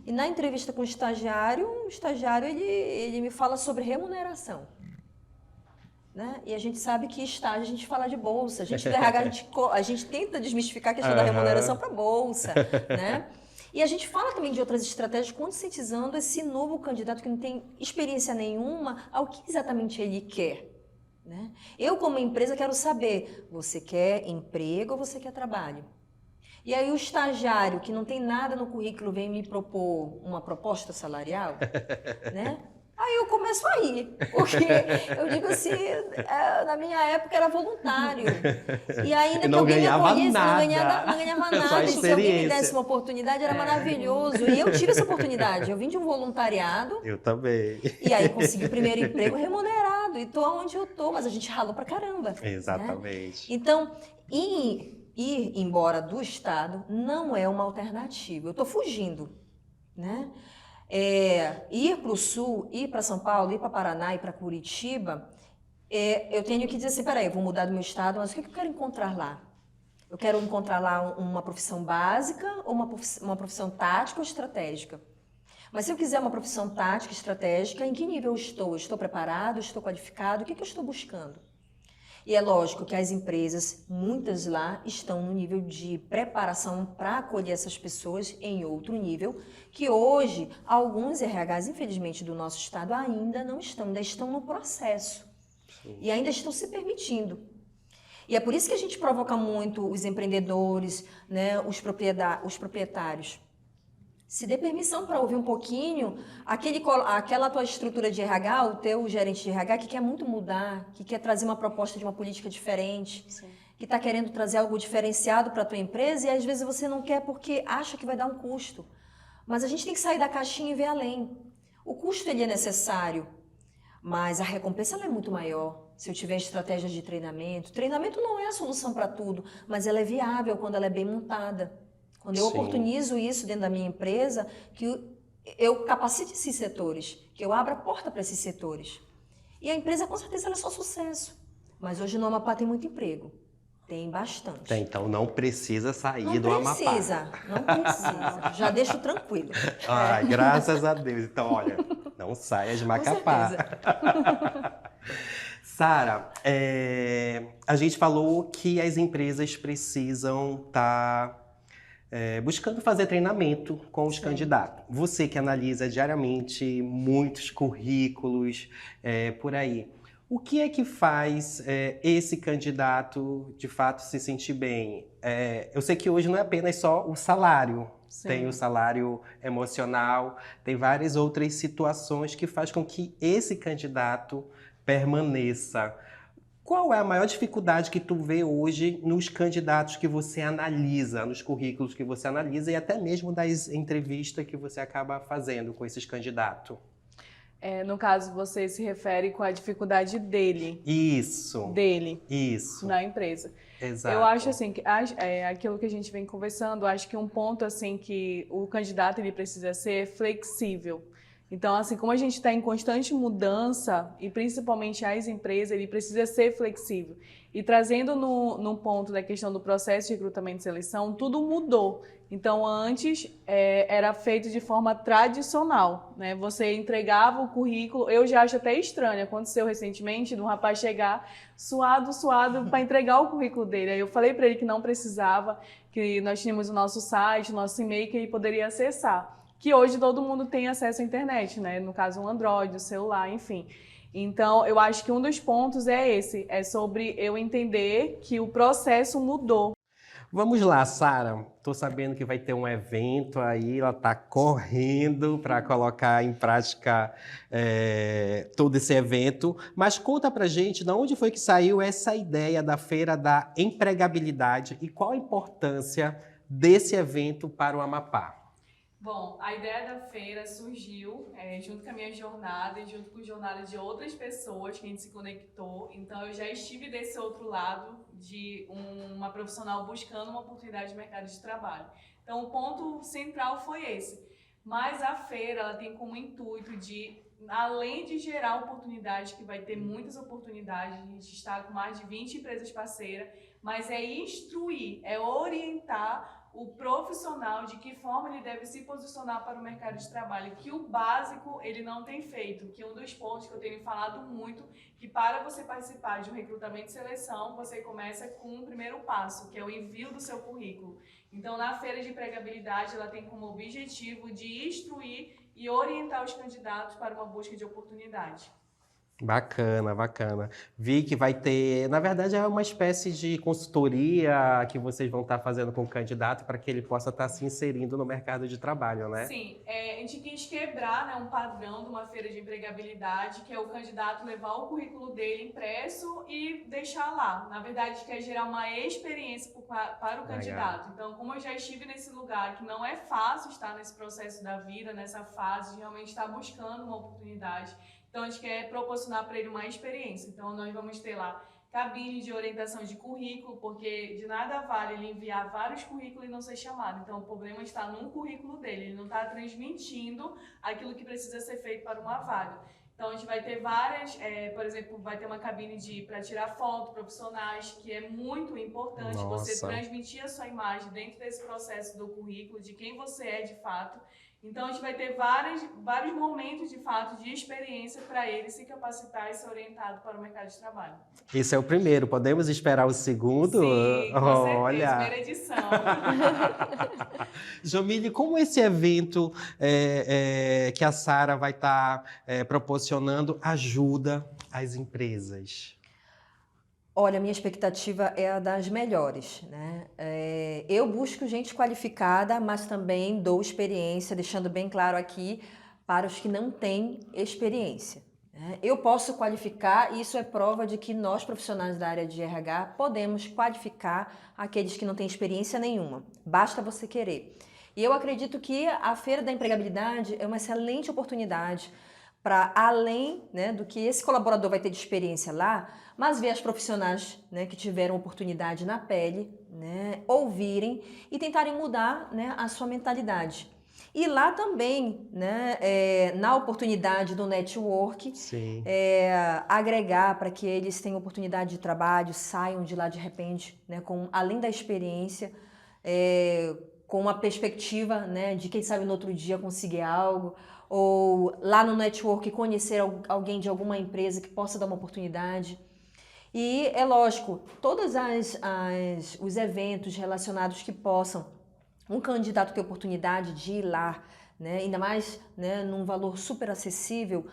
Speaker 3: E na entrevista com o estagiário ele me fala sobre remuneração. Né? E a gente sabe que estágio a gente fala de bolsa. A gente do RH, a gente tenta desmistificar a questão da remuneração para bolsa, né? E a gente fala também de outras estratégias, conscientizando esse novo candidato que não tem experiência nenhuma ao que exatamente ele quer. Né? Eu, como empresa, quero saber, você quer emprego ou você quer trabalho? E aí o estagiário, que não tem nada no currículo, vem me propor uma proposta salarial, né? Aí eu começo a rir, porque eu digo assim, na minha época era voluntário. E ainda que alguém me conhecesse, não ganhava nada. E se alguém me desse uma oportunidade, era maravilhoso. E eu tive essa oportunidade. Eu vim de um voluntariado.
Speaker 1: Eu também.
Speaker 3: E aí consegui o primeiro emprego remunerado. E tô onde eu tô, mas a gente ralou pra caramba.
Speaker 1: Exatamente.
Speaker 3: Né? Então, ir embora do Estado não é uma alternativa. Eu tô fugindo, né? Ir para o Sul, ir para São Paulo, ir para Paraná, ir para Curitiba, eu tenho que dizer assim, peraí, eu vou mudar do meu estado, mas o que eu quero encontrar lá? Eu quero encontrar lá uma profissão básica ou uma profissão tática ou estratégica? Mas se eu quiser uma profissão tática, estratégica, em que nível eu estou? Eu estou preparado? Eu estou qualificado? O que eu estou buscando? E é lógico que as empresas, muitas lá, estão no nível de preparação para acolher essas pessoas em outro nível, que hoje, alguns RHs, infelizmente, do nosso estado ainda não estão, ainda estão no processo. Sim. E ainda estão se permitindo. E é por isso que a gente provoca muito os empreendedores, né, os proprietários. Se dê permissão para ouvir um pouquinho aquela tua estrutura de RH, o teu gerente de RH que quer muito mudar, que quer trazer uma proposta de uma política diferente,
Speaker 2: Sim.
Speaker 3: que está querendo trazer algo diferenciado para a tua empresa e às vezes você não quer porque acha que vai dar um custo. Mas a gente tem que sair da caixinha e ver além. O custo ele é necessário, mas a recompensa ela é muito maior. Se eu tiver estratégias de treinamento, treinamento não é a solução para tudo, mas ela é viável quando ela é bem montada. Quando eu
Speaker 1: Sim.
Speaker 3: oportunizo isso dentro da minha empresa, que eu capacite esses setores, que eu abra a porta para esses setores. E a empresa, com certeza, ela é só sucesso. Mas hoje no Amapá tem muito emprego. Tem bastante.
Speaker 1: Então não precisa sair do
Speaker 3: Não
Speaker 1: Amapá.
Speaker 3: precisa, não precisa. Já deixo tranquilo.
Speaker 1: Ai, graças a Deus. Então, olha, não saia de Macapá. Sara, a gente falou que as empresas precisam estar buscando fazer treinamento com os candidatos. Você que analisa diariamente muitos currículos por aí, o que é que faz esse candidato de fato se sentir bem? Eu sei que hoje não é apenas só o salário.
Speaker 2: Sim.
Speaker 1: Tem o salário emocional, tem várias outras situações que faz com que esse candidato permaneça. Qual é a maior dificuldade que tu vê hoje nos candidatos que você analisa, nos currículos que você analisa e até mesmo das entrevistas que você acaba fazendo com esses candidatos?
Speaker 2: No caso, você se refere com a dificuldade dele.
Speaker 1: Isso. Isso.
Speaker 2: Na empresa.
Speaker 1: Exato.
Speaker 2: Eu acho assim, que aquilo que a gente vem conversando, acho que um ponto assim que o candidato ele precisa ser flexível. Então, assim, como a gente está em constante mudança, e principalmente as empresas, ele precisa ser flexível. E trazendo no ponto da questão do processo de recrutamento e seleção, tudo mudou. Então, antes era feito de forma tradicional, né? Você entregava o currículo, eu já acho até estranho, aconteceu recentemente, de um rapaz chegar suado para entregar o currículo dele. Aí eu falei para ele que não precisava, que nós tínhamos o nosso site, o nosso e-mail que ele poderia acessar. Que hoje todo mundo tem acesso à internet, né? No caso, um Android, o celular, enfim. Então, eu acho que um dos pontos é esse, é sobre eu entender que o processo mudou.
Speaker 1: Vamos lá, Sara. Tô sabendo que vai ter um evento aí, ela tá correndo para colocar em prática todo esse evento. Mas conta pra gente de onde foi que saiu essa ideia da Feira da Empregabilidade e qual a importância desse evento para o Amapá.
Speaker 2: Bom, a ideia da feira surgiu junto com a minha jornada e junto com a jornada de outras pessoas que a gente se conectou. Então, eu já estive desse outro lado de uma profissional buscando uma oportunidade de mercado de trabalho. Então, o ponto central foi esse. Mas a feira ela tem como intuito de, além de gerar oportunidades, que vai ter muitas oportunidades, a gente está com mais de 20 empresas parceiras, mas é instruir, é orientar o profissional de que forma ele deve se posicionar para o mercado de trabalho, que o básico ele não tem feito, que um dos pontos que eu tenho falado muito, que para você participar de um recrutamento e seleção, você começa com o primeiro passo, que é o envio do seu currículo. Então, na Feira de Empregabilidade, ela tem como objetivo de instruir e orientar os candidatos para uma busca de oportunidade.
Speaker 1: Bacana, bacana. Vi que vai ter, na verdade, é uma espécie de consultoria que vocês vão estar fazendo com o candidato para que ele possa estar se inserindo no mercado de trabalho, né?
Speaker 2: Sim, a gente quis quebrar, né, um padrão de uma feira de empregabilidade, que é o candidato levar o currículo dele impresso e deixar lá. Na verdade, a gente quer gerar uma experiência para o candidato. Então, como eu já estive nesse lugar, que não é fácil estar nesse processo da vida, nessa fase de realmente estar buscando uma oportunidade, então, a gente quer proporcionar para ele uma experiência. Então, nós vamos ter lá cabine de orientação de currículo, porque de nada vale ele enviar vários currículos e não ser chamado. Então, o problema está num currículo dele, ele não está transmitindo aquilo que precisa ser feito para uma vaga. Então, a gente vai ter várias, por exemplo, vai ter uma cabine para tirar foto profissionais, que é muito importante você transmitir a sua imagem dentro desse processo do currículo, de quem você é de fato. Então, a gente vai ter vários momentos, de fato, de experiência para ele se capacitar e ser orientado para o mercado de trabalho.
Speaker 1: Esse é o primeiro. Podemos esperar o segundo?
Speaker 2: Sim, com certeza. Primeira edição.
Speaker 1: Jomile, como esse evento que a Sara vai estar proporcionando ajuda às empresas?
Speaker 3: Olha, a minha expectativa é a das melhores, né? Eu busco gente qualificada, mas também dou experiência, deixando bem claro aqui para os que não têm experiência, né? Eu posso qualificar, e isso é prova de que nós, profissionais da área de RH, podemos qualificar aqueles que não têm experiência nenhuma. Basta você querer. E eu acredito que a Feira da Empregabilidade é uma excelente oportunidade para, além, né, do que esse colaborador vai ter de experiência lá, mas ver as profissionais, né, que tiveram oportunidade na pele, né, ouvirem e tentarem mudar, né, a sua mentalidade. E lá também, né, na oportunidade do network, agregar para que eles tenham oportunidade de trabalho, saiam de lá de repente, né, além da experiência, com uma perspectiva, né, de quem sabe no outro dia conseguir algo, ou lá no network conhecer alguém de alguma empresa que possa dar uma oportunidade. E é lógico, todos os eventos relacionados que possam um candidato ter oportunidade de ir lá, né, ainda mais, né, num valor super acessível,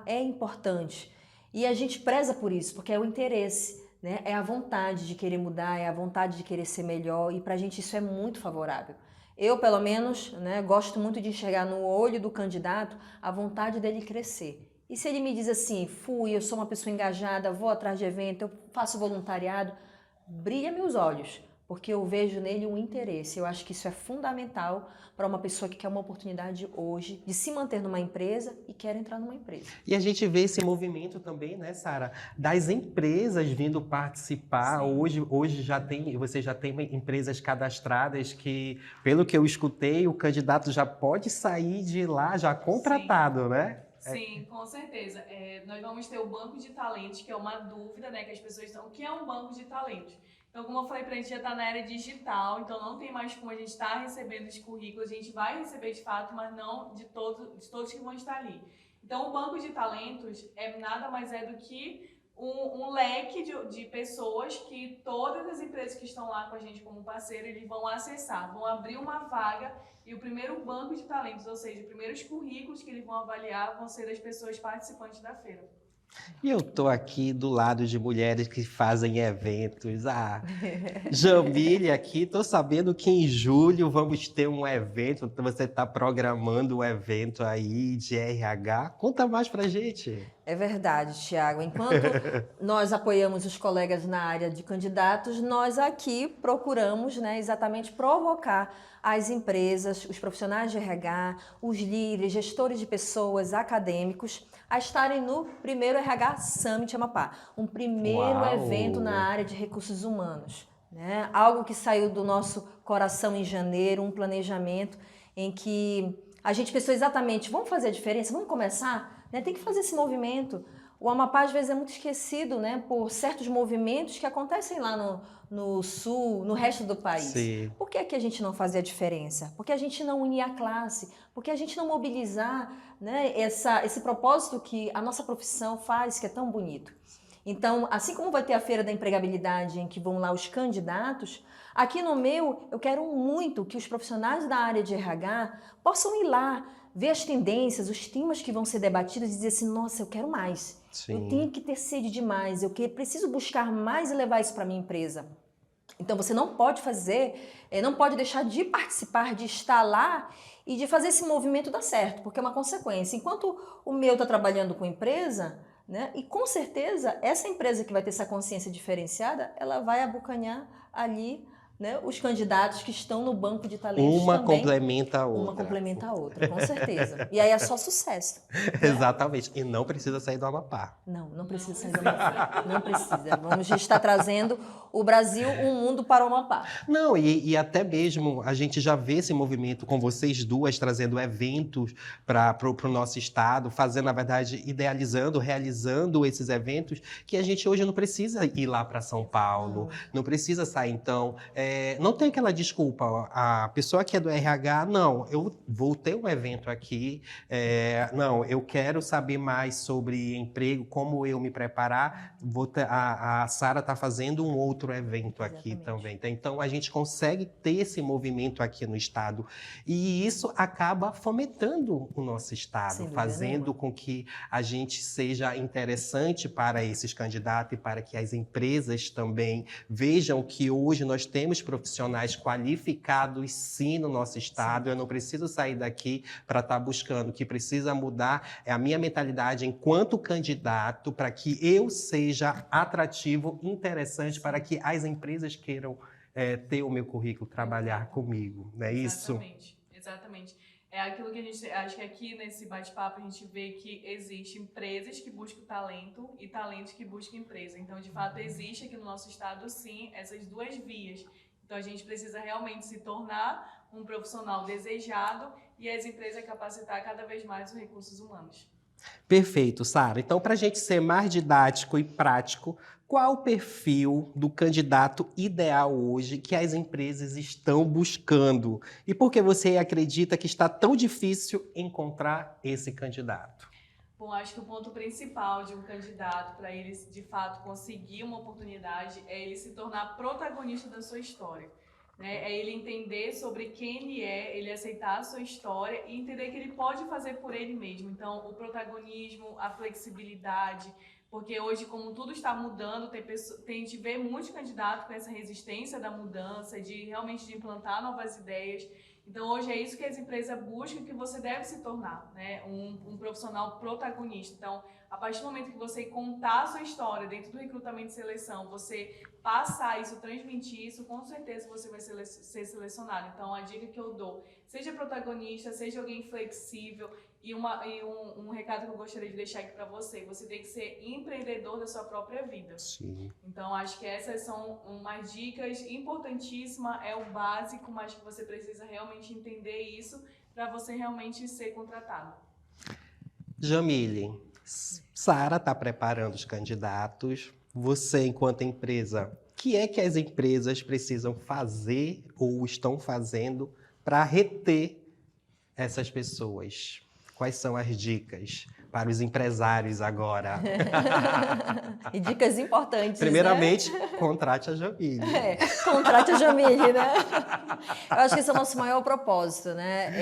Speaker 3: é importante. E a gente preza por isso, porque é o interesse, né, é a vontade de querer mudar, é a vontade de querer ser melhor, e pra gente isso é muito favorável. Eu, pelo menos, né, gosto muito de enxergar no olho do candidato a vontade dele crescer. E se ele me diz assim, eu sou uma pessoa engajada, vou atrás de evento, eu faço voluntariado, brilha meus olhos, porque eu vejo nele um interesse. Eu acho que isso é fundamental para uma pessoa que quer uma oportunidade hoje de se manter numa empresa e quer entrar numa empresa.
Speaker 1: E a gente vê esse movimento também, né, Sara, das empresas vindo participar. Hoje você já tem empresas cadastradas que, pelo que eu escutei, o candidato já pode sair de lá já contratado, né?
Speaker 2: Sim, com certeza. Nós vamos ter o banco de talentos, que é uma dúvida, né, que as pessoas estão. O que é um banco de talentos? Então, como eu falei, a gente já está na era digital, então não tem mais como a gente estar recebendo os currículos, a gente vai receber de fato, mas não de todos que vão estar ali. Então, o banco de talentos nada mais é do que um leque de pessoas que todas as empresas que estão lá com a gente como parceiro, eles vão acessar, vão abrir uma vaga, e o primeiro banco de talentos, ou seja, os primeiros currículos que eles vão avaliar vão ser das pessoas participantes da feira.
Speaker 1: E eu tô aqui do lado de mulheres que fazem eventos. Jamile aqui, tô sabendo que em julho vamos ter um evento, você tá programando um evento aí de RH. Conta mais pra gente.
Speaker 3: É verdade, Thiago. Enquanto nós apoiamos os colegas na área de candidatos, nós aqui procuramos, né, exatamente provocar as empresas, os profissionais de RH, os líderes, gestores de pessoas, acadêmicos, a estarem no primeiro RH Summit Amapá, um primeiro evento na área de recursos humanos, né? Algo que saiu do nosso coração em janeiro, um planejamento em que a gente pensou exatamente, vamos fazer a diferença, vamos começar, né? Tem que fazer esse movimento. O Amapá, às vezes, é muito esquecido, né, por certos movimentos que acontecem lá no sul, no resto do país.
Speaker 1: Sim.
Speaker 3: Por que a gente não fazia a diferença? Por que a gente não unir a classe? Por que a gente não mobilizar, né, esse propósito que a nossa profissão faz, que é tão bonito? Então, assim como vai ter a Feira da Empregabilidade, em que vão lá os candidatos, aqui no meu, eu quero muito que os profissionais da área de RH possam ir lá, ver as tendências, os temas que vão ser debatidos e dizer assim, nossa, eu quero mais.
Speaker 1: Sim.
Speaker 3: Eu tenho que ter sede de mais, preciso buscar mais e levar isso para a minha empresa. Então, você não pode não pode deixar de participar, de estar lá e de fazer esse movimento dar certo, porque é uma consequência. Enquanto o meu está trabalhando com empresa, né, e com certeza essa empresa que vai ter essa consciência diferenciada, ela vai abocanhar ali, né, os candidatos que estão no banco de talentos
Speaker 1: Uma
Speaker 3: também.
Speaker 1: complementa a outra.
Speaker 3: Uma complementa a outra, com certeza. E aí é só sucesso.
Speaker 1: Exatamente. E não precisa sair do Amapá.
Speaker 3: Não precisa sair do Amapá. Não precisa. Vamos estar trazendo o Brasil, um mundo para o Amapá.
Speaker 1: Não, e até mesmo a gente já vê esse movimento com vocês duas, trazendo eventos para o nosso estado, fazendo, na verdade, idealizando, realizando esses eventos, que a gente hoje não precisa ir lá para São Paulo, não precisa sair. Então, não tem aquela desculpa, ó, a pessoa que é do RH, não, eu vou ter um evento aqui, não, eu quero saber mais sobre emprego, como eu me preparar, a Sara está fazendo um outro evento aqui
Speaker 3: Exatamente.
Speaker 1: também. Então, a gente consegue ter esse movimento aqui no Estado e isso acaba fomentando o nosso Estado,
Speaker 3: Sem dúvida
Speaker 1: fazendo
Speaker 3: nenhuma.
Speaker 1: com que a gente seja interessante para esses candidatos e para que as empresas também vejam que hoje nós temos profissionais qualificados sim no nosso estado. Eu não preciso sair daqui para estar buscando. O que precisa mudar é a minha mentalidade enquanto candidato para que eu seja atrativo, interessante, para que as empresas queiram ter o meu currículo, trabalhar comigo. Não é isso?
Speaker 2: Exatamente. É aquilo que a gente, acho que aqui nesse bate-papo a gente vê que existem empresas que buscam talento e talentos que buscam empresa. Então, de fato, existe aqui no nosso estado, sim, essas duas vias. Então, a gente precisa realmente se tornar um profissional desejado e as empresas capacitar cada vez mais os recursos humanos.
Speaker 1: Perfeito, Sara. Então, para a gente ser mais didático e prático, qual o perfil do candidato ideal hoje que as empresas estão buscando? E por que você acredita que está tão difícil encontrar esse candidato?
Speaker 2: Bom, acho que o ponto principal de um candidato para ele, de fato, conseguir uma oportunidade é ele se tornar protagonista da sua história. Né? É ele entender sobre quem ele aceitar a sua história e entender que ele pode fazer por ele mesmo. Então, o protagonismo, a flexibilidade, porque hoje, como tudo está mudando, a gente vê muitos candidatos com essa resistência da mudança, de realmente de implantar novas ideias. Então, hoje é isso que as empresas buscam, que você deve se tornar, né? Um profissional protagonista. Então, a partir do momento que você contar a sua história dentro do recrutamento e seleção, você passar isso, transmitir isso, com certeza você vai ser selecionado. Então, a dica que eu dou, seja protagonista, seja alguém flexível. E um recado que eu gostaria de deixar aqui para você, você tem que ser empreendedor da sua própria vida.
Speaker 1: Sim.
Speaker 2: Então, acho que essas são umas dicas importantíssimas, é o básico, mas que você precisa realmente entender isso para você realmente ser contratado.
Speaker 1: Jamile, Sara está preparando os candidatos. Você, enquanto empresa, o que é que as empresas precisam fazer ou estão fazendo para reter essas pessoas? Quais são as dicas para os empresários agora?
Speaker 3: E dicas importantes,
Speaker 1: Primeiramente,
Speaker 3: né?
Speaker 1: contrate a Jamile.
Speaker 3: Contrate a Jamile, né? Eu acho que esse é o nosso maior propósito, né?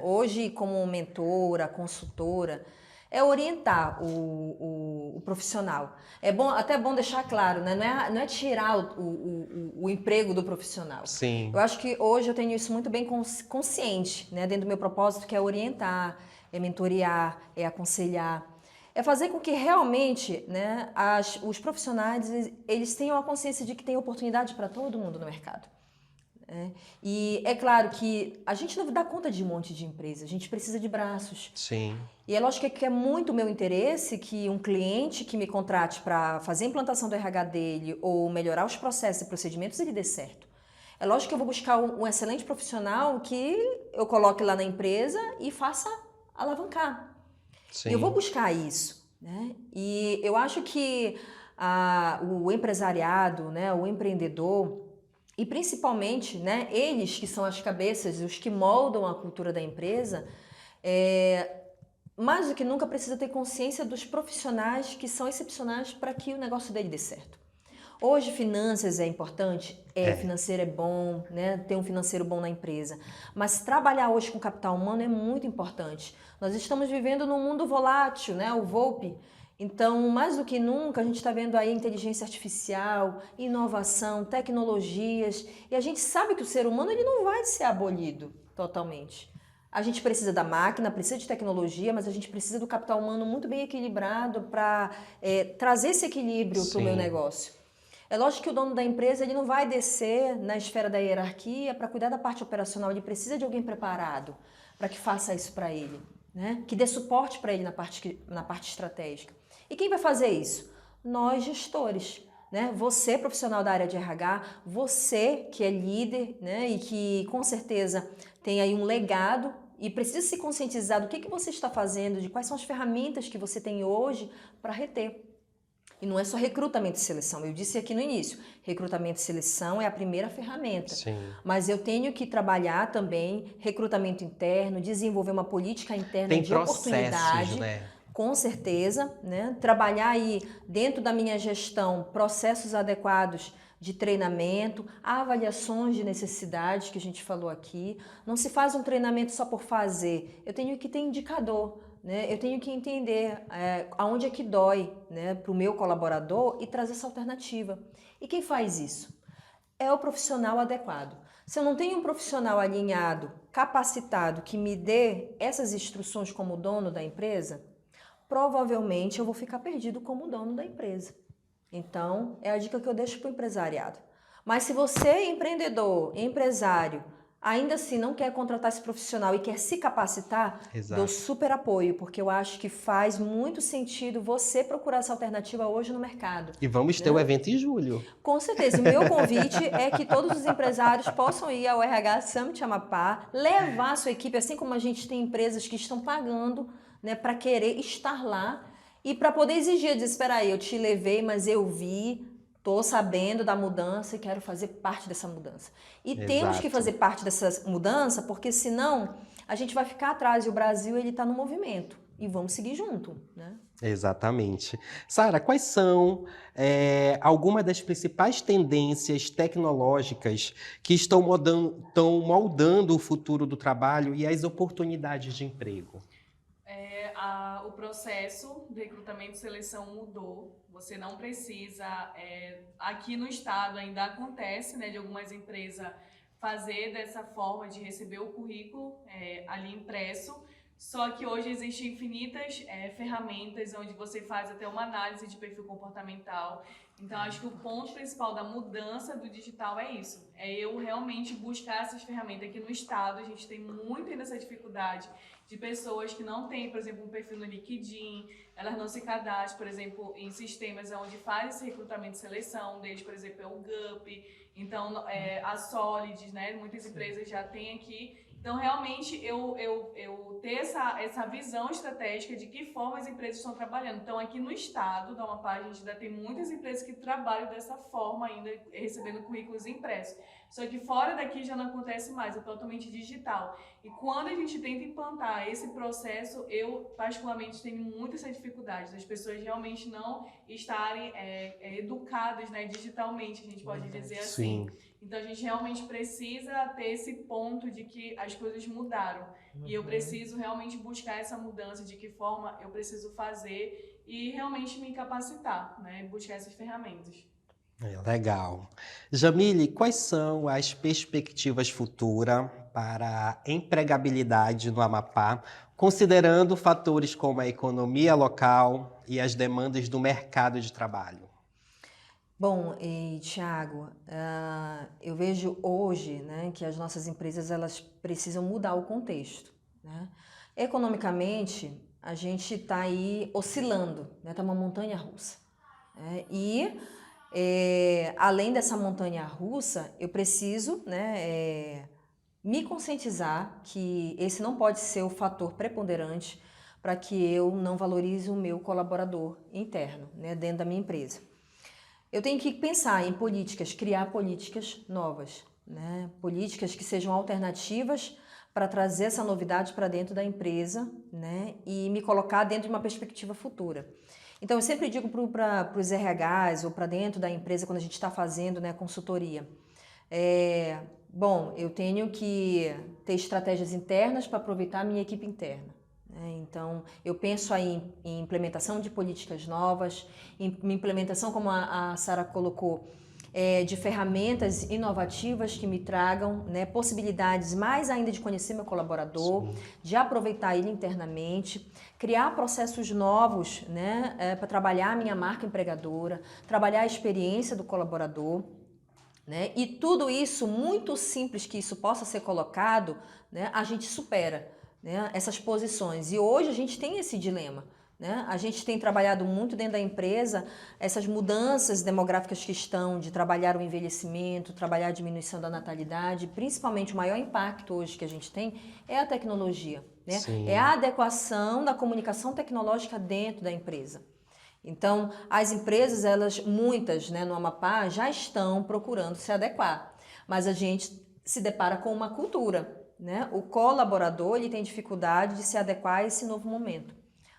Speaker 3: Hoje, como mentora, consultora, é orientar o profissional. Até bom deixar claro, né? Não é tirar o emprego do profissional.
Speaker 1: Sim.
Speaker 3: Eu acho que hoje eu tenho isso muito bem consciente, né? Dentro do meu propósito, que é orientar, é mentorear, é aconselhar. É fazer com que realmente, né, os profissionais eles tenham a consciência de que tem oportunidade para todo mundo no mercado. E é claro que a gente não dá conta de um monte de empresa, a gente precisa de braços.
Speaker 1: Sim.
Speaker 3: E é lógico que é muito meu interesse que um cliente que me contrate para fazer a implantação do RH dele ou melhorar os processos e procedimentos, ele dê certo. É lógico que eu vou buscar um excelente profissional que eu coloque lá na empresa e faça alavancar.
Speaker 1: Sim.
Speaker 3: E eu vou buscar isso, né? E eu acho que o empresariado, né, o empreendedor, e principalmente, né, eles que são as cabeças, os que moldam a cultura da empresa, mais do que nunca precisa ter consciência dos profissionais que são excepcionais para que o negócio dele dê certo. Hoje, finanças é importante? Financeiro é bom, né? Ter um financeiro bom na empresa. Mas trabalhar hoje com capital humano é muito importante. Nós estamos vivendo num mundo volátil, né? O VoLTE. Então, mais do que nunca, a gente está vendo aí inteligência artificial, inovação, tecnologias. E a gente sabe que o ser humano ele não vai ser abolido totalmente. A gente precisa da máquina, precisa de tecnologia, mas a gente precisa do capital humano muito bem equilibrado para trazer esse equilíbrio para o meu negócio. É lógico que o dono da empresa ele não vai descer na esfera da hierarquia para cuidar da parte operacional, ele precisa de alguém preparado para que faça isso para ele, né? Que dê suporte para ele na parte estratégica. E quem vai fazer isso? Nós, gestores. Né? Você, profissional da área de RH, você que é líder, né? E que com certeza tem aí um legado e precisa se conscientizar do que você está fazendo, de quais são as ferramentas que você tem hoje para reter. E não é só recrutamento e seleção. Eu disse aqui no início, recrutamento e seleção é a primeira ferramenta.
Speaker 1: Sim.
Speaker 3: Mas eu tenho que trabalhar também recrutamento interno, desenvolver uma política interna
Speaker 1: Tem
Speaker 3: de
Speaker 1: processos,
Speaker 3: oportunidade.
Speaker 1: né?
Speaker 3: Com certeza, né? Trabalhar aí dentro da minha gestão processos adequados de treinamento, avaliações de necessidades que a gente falou aqui. Não se faz um treinamento só por fazer. Eu tenho que ter indicador, né? Eu tenho que entender aonde é que dói, né, para o meu colaborador e trazer essa alternativa. E quem faz isso? É o profissional adequado. Se eu não tenho um profissional alinhado, capacitado, que me dê essas instruções como dono da empresa, provavelmente eu vou ficar perdido como dono da empresa. Então, é a dica que eu deixo para o empresariado. Mas se você, empreendedor, empresário, ainda assim não quer contratar esse profissional e quer se capacitar,
Speaker 1: Exato.
Speaker 3: dou super apoio, porque eu acho que faz muito sentido você procurar essa alternativa hoje no mercado.
Speaker 1: E vamos ter o evento em julho.
Speaker 3: Com certeza. O meu convite é que todos os empresários possam ir ao RH Summit Amapá, levar a sua equipe, assim como a gente tem empresas que estão pagando, né, para querer estar lá e para poder exigir, dizer, espera aí, eu te levei, mas eu vi, estou sabendo da mudança e quero fazer parte dessa mudança. E
Speaker 1: Exato.
Speaker 3: temos que fazer parte dessa mudança, porque senão a gente vai ficar atrás e o Brasil ele está no movimento e vamos seguir junto, né?
Speaker 1: Exatamente. Sara, quais são algumas das principais tendências tecnológicas que estão moldando o futuro do trabalho e as oportunidades de emprego?
Speaker 2: O processo de recrutamento e seleção mudou. Você não precisa, aqui no estado ainda acontece, né, de algumas empresas fazer dessa forma de receber o currículo ali impresso, só que hoje existem infinitas ferramentas onde você faz até uma análise de perfil comportamental. Então, acho que o ponto principal da mudança do digital é isso. É eu realmente buscar essas ferramentas. Aqui no estado, a gente tem muito ainda essa dificuldade de pessoas que não têm, por exemplo, um perfil no LinkedIn, elas não se cadastram, por exemplo, em sistemas onde faz esse recrutamento e seleção, deles, por exemplo, é o GUP, então a Solids, né? Muitas empresas já têm aqui. Então, realmente, eu ter essa visão estratégica de que forma as empresas estão trabalhando. Então, aqui no estado da Amapá, a gente ainda tem muitas empresas que trabalham dessa forma, ainda recebendo currículos impressos. Só que fora daqui já não acontece mais, é totalmente digital. E quando a gente tenta implantar esse processo, eu particularmente tenho muita essa dificuldade das pessoas realmente não estarem educadas, né, digitalmente, a gente pode dizer assim.
Speaker 1: Sim.
Speaker 2: Então a gente realmente precisa ter esse ponto de que as coisas mudaram. E eu preciso realmente buscar essa mudança, de que forma eu preciso fazer e realmente me capacitar, né, buscar essas ferramentas.
Speaker 1: Legal. Jamile, quais são as perspectivas futuras para a empregabilidade no Amapá, considerando fatores como a economia local e as demandas do mercado de trabalho?
Speaker 3: Bom, Thiago, eu vejo hoje, né, que as nossas empresas elas precisam mudar o contexto, né? Economicamente, a gente está aí oscilando, né? Está uma montanha russa, né? Além dessa montanha russa, eu preciso, né, me conscientizar que esse não pode ser o fator preponderante para que eu não valorize o meu colaborador interno, né, dentro da minha empresa. Eu tenho que pensar em políticas, criar políticas novas, né, políticas que sejam alternativas para trazer essa novidade para dentro da empresa, né, e me colocar dentro de uma perspectiva futura. Então, eu sempre digo para os RHs ou para dentro da empresa, quando a gente está fazendo, né, consultoria, bom, eu tenho que ter estratégias internas para aproveitar a minha equipe interna. Né? Então, eu penso aí em implementação de políticas novas, em implementação, como a Sara colocou, de ferramentas inovativas que me tragam, né, possibilidades mais ainda de conhecer meu colaborador, sim, de aproveitar ele internamente, criar processos novos, né, para trabalhar a minha marca empregadora, trabalhar a experiência do colaborador, né, e tudo isso, muito simples que isso possa ser colocado, né, a gente supera, né, essas posições. E hoje a gente tem esse dilema. Né? A gente tem trabalhado muito dentro da empresa essas mudanças demográficas que estão de trabalhar o envelhecimento, trabalhar a diminuição da natalidade, principalmente o maior impacto hoje que a gente tem é a tecnologia, né? É a adequação da comunicação tecnológica dentro da empresa. Então, as empresas, muitas, né, no Amapá, já estão procurando se adequar, mas a gente se depara com uma cultura, né? O colaborador, ele tem dificuldade de se adequar a esse novo momento.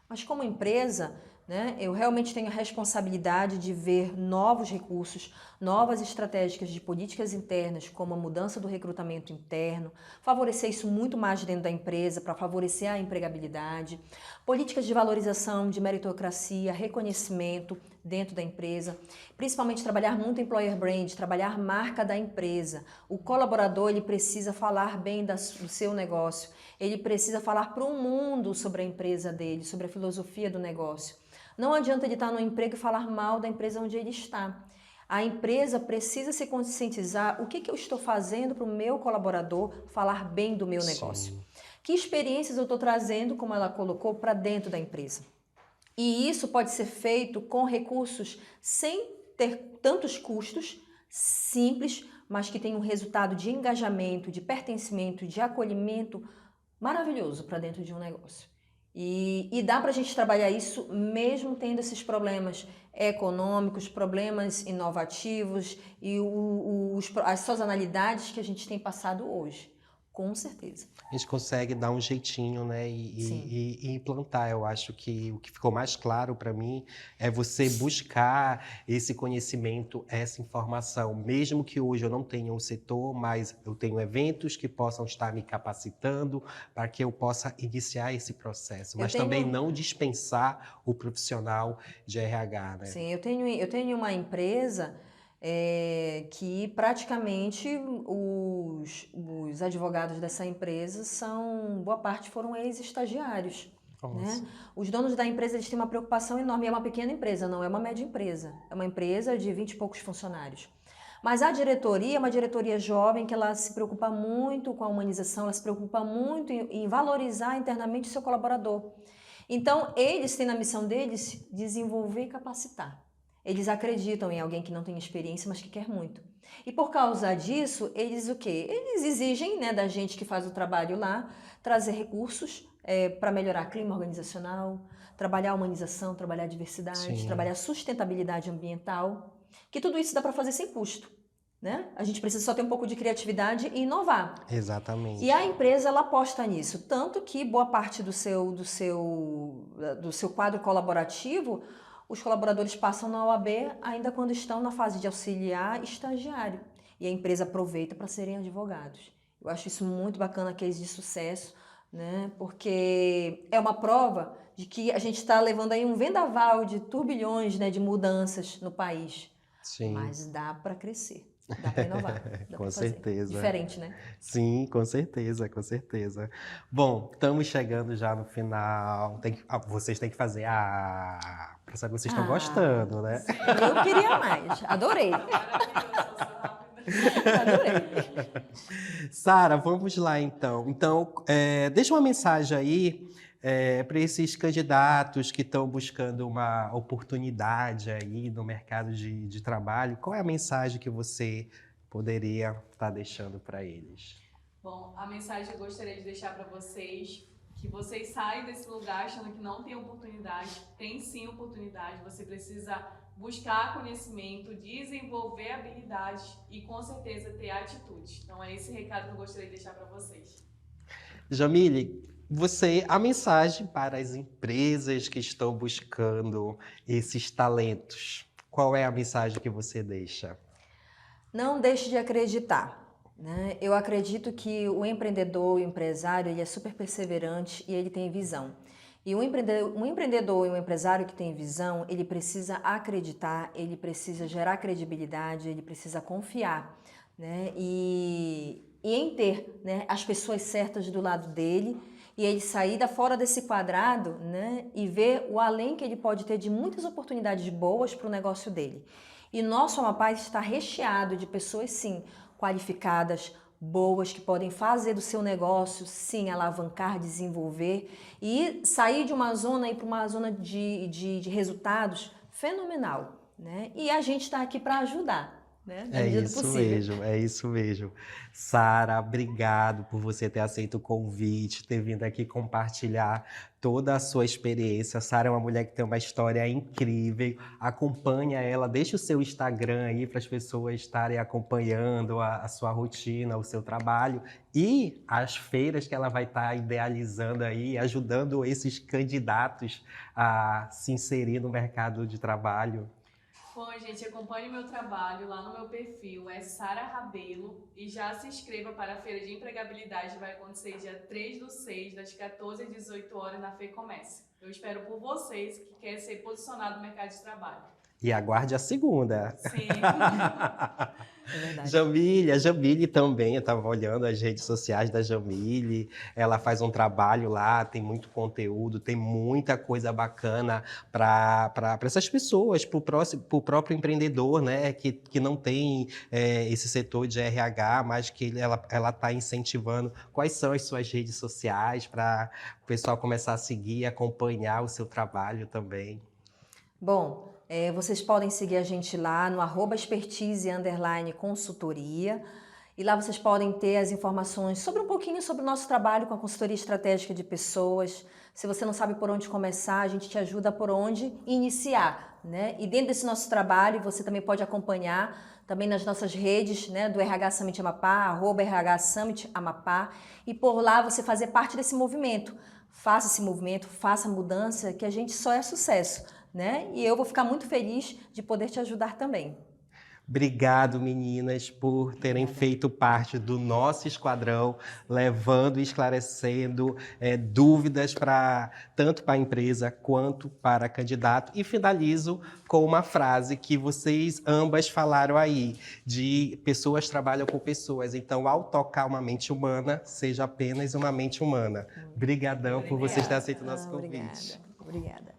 Speaker 3: Mas como empresa, né, eu realmente tenho a responsabilidade de ver novos recursos, novas estratégias de políticas internas, como a mudança do recrutamento interno, favorecer isso muito mais dentro da empresa para favorecer a empregabilidade, políticas de valorização, de meritocracia, reconhecimento dentro da empresa, principalmente trabalhar muito employer brand, trabalhar marca da empresa. O colaborador, ele precisa falar bem do seu negócio, ele precisa falar para o mundo sobre a empresa dele, sobre a filosofia do negócio. Não adianta ele estar no emprego e falar mal da empresa onde ele está. A empresa precisa se conscientizar o que eu estou fazendo para o meu colaborador falar bem do meu negócio.
Speaker 1: Sim.
Speaker 3: Que experiências eu estou trazendo, como ela colocou, para dentro da empresa. E isso pode ser feito com recursos sem ter tantos custos, simples, mas que tem um resultado de engajamento, de pertencimento, de acolhimento maravilhoso para dentro de um negócio. E dá para a gente trabalhar isso mesmo tendo esses problemas econômicos, problemas inovativos e as sazonalidades que a gente tem passado hoje. Com certeza.
Speaker 1: A gente consegue dar um jeitinho, né, e implantar. Eu acho que o que ficou mais claro para mim é você buscar esse conhecimento, essa informação. Mesmo que hoje eu não tenha um setor, mas eu tenho eventos que possam estar me capacitando para que eu possa iniciar esse processo. Mas também não dispensar o profissional de RH, né?
Speaker 3: Sim, eu tenho uma empresa que praticamente os advogados dessa empresa boa parte foram ex-estagiários. Né? Os donos da empresa, eles têm uma preocupação enorme. É uma pequena empresa, não é uma média empresa. É uma empresa de 20 e poucos funcionários. Mas a diretoria é uma diretoria jovem que ela se preocupa muito com a humanização, ela se preocupa muito em valorizar internamente o seu colaborador. Então, eles têm na missão deles desenvolver e capacitar. Eles acreditam em alguém que não tem experiência, mas que quer muito. E por causa disso, eles o quê? Eles exigem, né, da gente que faz o trabalho lá, trazer recursos para melhorar clima organizacional, trabalhar a humanização, trabalhar a diversidade,
Speaker 1: Sim.
Speaker 3: trabalhar a sustentabilidade ambiental, que tudo isso dá para fazer sem custo. Né? A gente precisa só ter um pouco de criatividade e inovar.
Speaker 1: Exatamente.
Speaker 3: E a empresa, ela aposta nisso, tanto que boa parte do seu quadro colaborativo, os colaboradores passam na OAB ainda quando estão na fase de auxiliar estagiário. E a empresa aproveita para serem advogados. Eu acho isso muito bacana, case de sucesso, né? Porque é uma prova de que a gente está levando aí um vendaval de turbilhões, né, de mudanças no país.
Speaker 1: Sim.
Speaker 3: Mas dá para crescer. Dá para inovar. Dá
Speaker 1: Com
Speaker 3: pra fazer.
Speaker 1: certeza.
Speaker 3: Diferente, né?
Speaker 1: Sim, com certeza, com certeza. Bom, estamos chegando já no final. Vocês têm que fazer para saber se vocês estão gostando, né?
Speaker 3: Eu queria mais. Adorei. Adorei.
Speaker 1: Sara, vamos lá então. Então, deixa uma mensagem aí para esses candidatos que estão buscando uma oportunidade aí no mercado de trabalho. Qual é a mensagem que você poderia estar deixando para eles?
Speaker 2: Bom, a mensagem que eu gostaria de deixar para vocês, que vocês saem desse lugar achando que não tem oportunidade. Tem sim oportunidade, você precisa buscar conhecimento, desenvolver habilidades e com certeza ter atitude. Então é esse recado que eu gostaria de deixar para vocês.
Speaker 1: Jamile, a mensagem para as empresas que estão buscando esses talentos, qual é a mensagem que você deixa?
Speaker 3: Não deixe de acreditar. Né? Eu acredito que o empreendedor, o empresário, ele é super perseverante e ele tem visão. E um empreendedor e um empresário que tem visão, ele precisa acreditar, ele precisa gerar credibilidade, ele precisa confiar, né? E em ter, né, as pessoas certas do lado dele e ele sair fora desse quadrado, né, e ver o além que ele pode ter de muitas oportunidades boas para o negócio dele. E nosso Amapá está recheado de pessoas, sim, qualificadas, boas, que podem fazer do seu negócio, sim, alavancar, desenvolver e sair de uma zona e para uma zona de resultados fenomenal, né? E a gente está aqui para ajudar, né? Na
Speaker 1: É
Speaker 3: medida do
Speaker 1: isso
Speaker 3: possível.
Speaker 1: mesmo, é isso mesmo. Sara, obrigado por você ter aceito o convite, ter vindo aqui compartilhar toda a sua experiência. Sara é uma mulher que tem uma história incrível. Acompanha ela, deixa o seu Instagram aí para as pessoas estarem acompanhando a sua rotina, o seu trabalho e as feiras que ela vai estar idealizando aí, ajudando esses candidatos a se inserir no mercado de trabalho.
Speaker 2: Bom, gente, acompanhe o meu trabalho lá no meu perfil, é Sara Rabelo, e já se inscreva para a Feira de Empregabilidade, vai acontecer dia 3/6, das 14 às 18 horas na FEComércio. Eu espero por vocês que querem ser posicionado no mercado de trabalho.
Speaker 1: E aguarde a segunda.
Speaker 2: Sim.
Speaker 3: É verdade.
Speaker 1: Jamile, a Jamile também, eu estava olhando as redes sociais da Jamile, ela faz um trabalho lá, tem muito conteúdo, tem muita coisa bacana para essas pessoas, para o próprio empreendedor, né, que não tem esse setor de RH, mas que ela está incentivando. Quais são as suas redes sociais para o pessoal começar a seguir, acompanhar o seu trabalho também?
Speaker 3: Bom, vocês podem seguir a gente lá no @expertise_consultoria. E lá vocês podem ter as informações sobre um pouquinho sobre o nosso trabalho com a consultoria estratégica de pessoas. Se você não sabe por onde começar, a gente te ajuda por onde iniciar, né? E dentro desse nosso trabalho, você também pode acompanhar também nas nossas redes, né, do RH Summit Amapá, @RH Summit Amapá, e por lá você fazer parte desse movimento. Faça esse movimento, faça a mudança, que a gente só é sucesso, né? E eu vou ficar muito feliz de poder te ajudar também.
Speaker 1: Obrigado, meninas, por terem feito parte do nosso esquadrão, levando e esclarecendo dúvidas tanto para a empresa quanto para candidato. E finalizo com uma frase que vocês ambas falaram aí, de pessoas trabalham com pessoas. Então, ao tocar uma mente humana, seja apenas uma mente humana. Obrigadão por vocês terem aceito o nosso convite.
Speaker 3: Obrigada.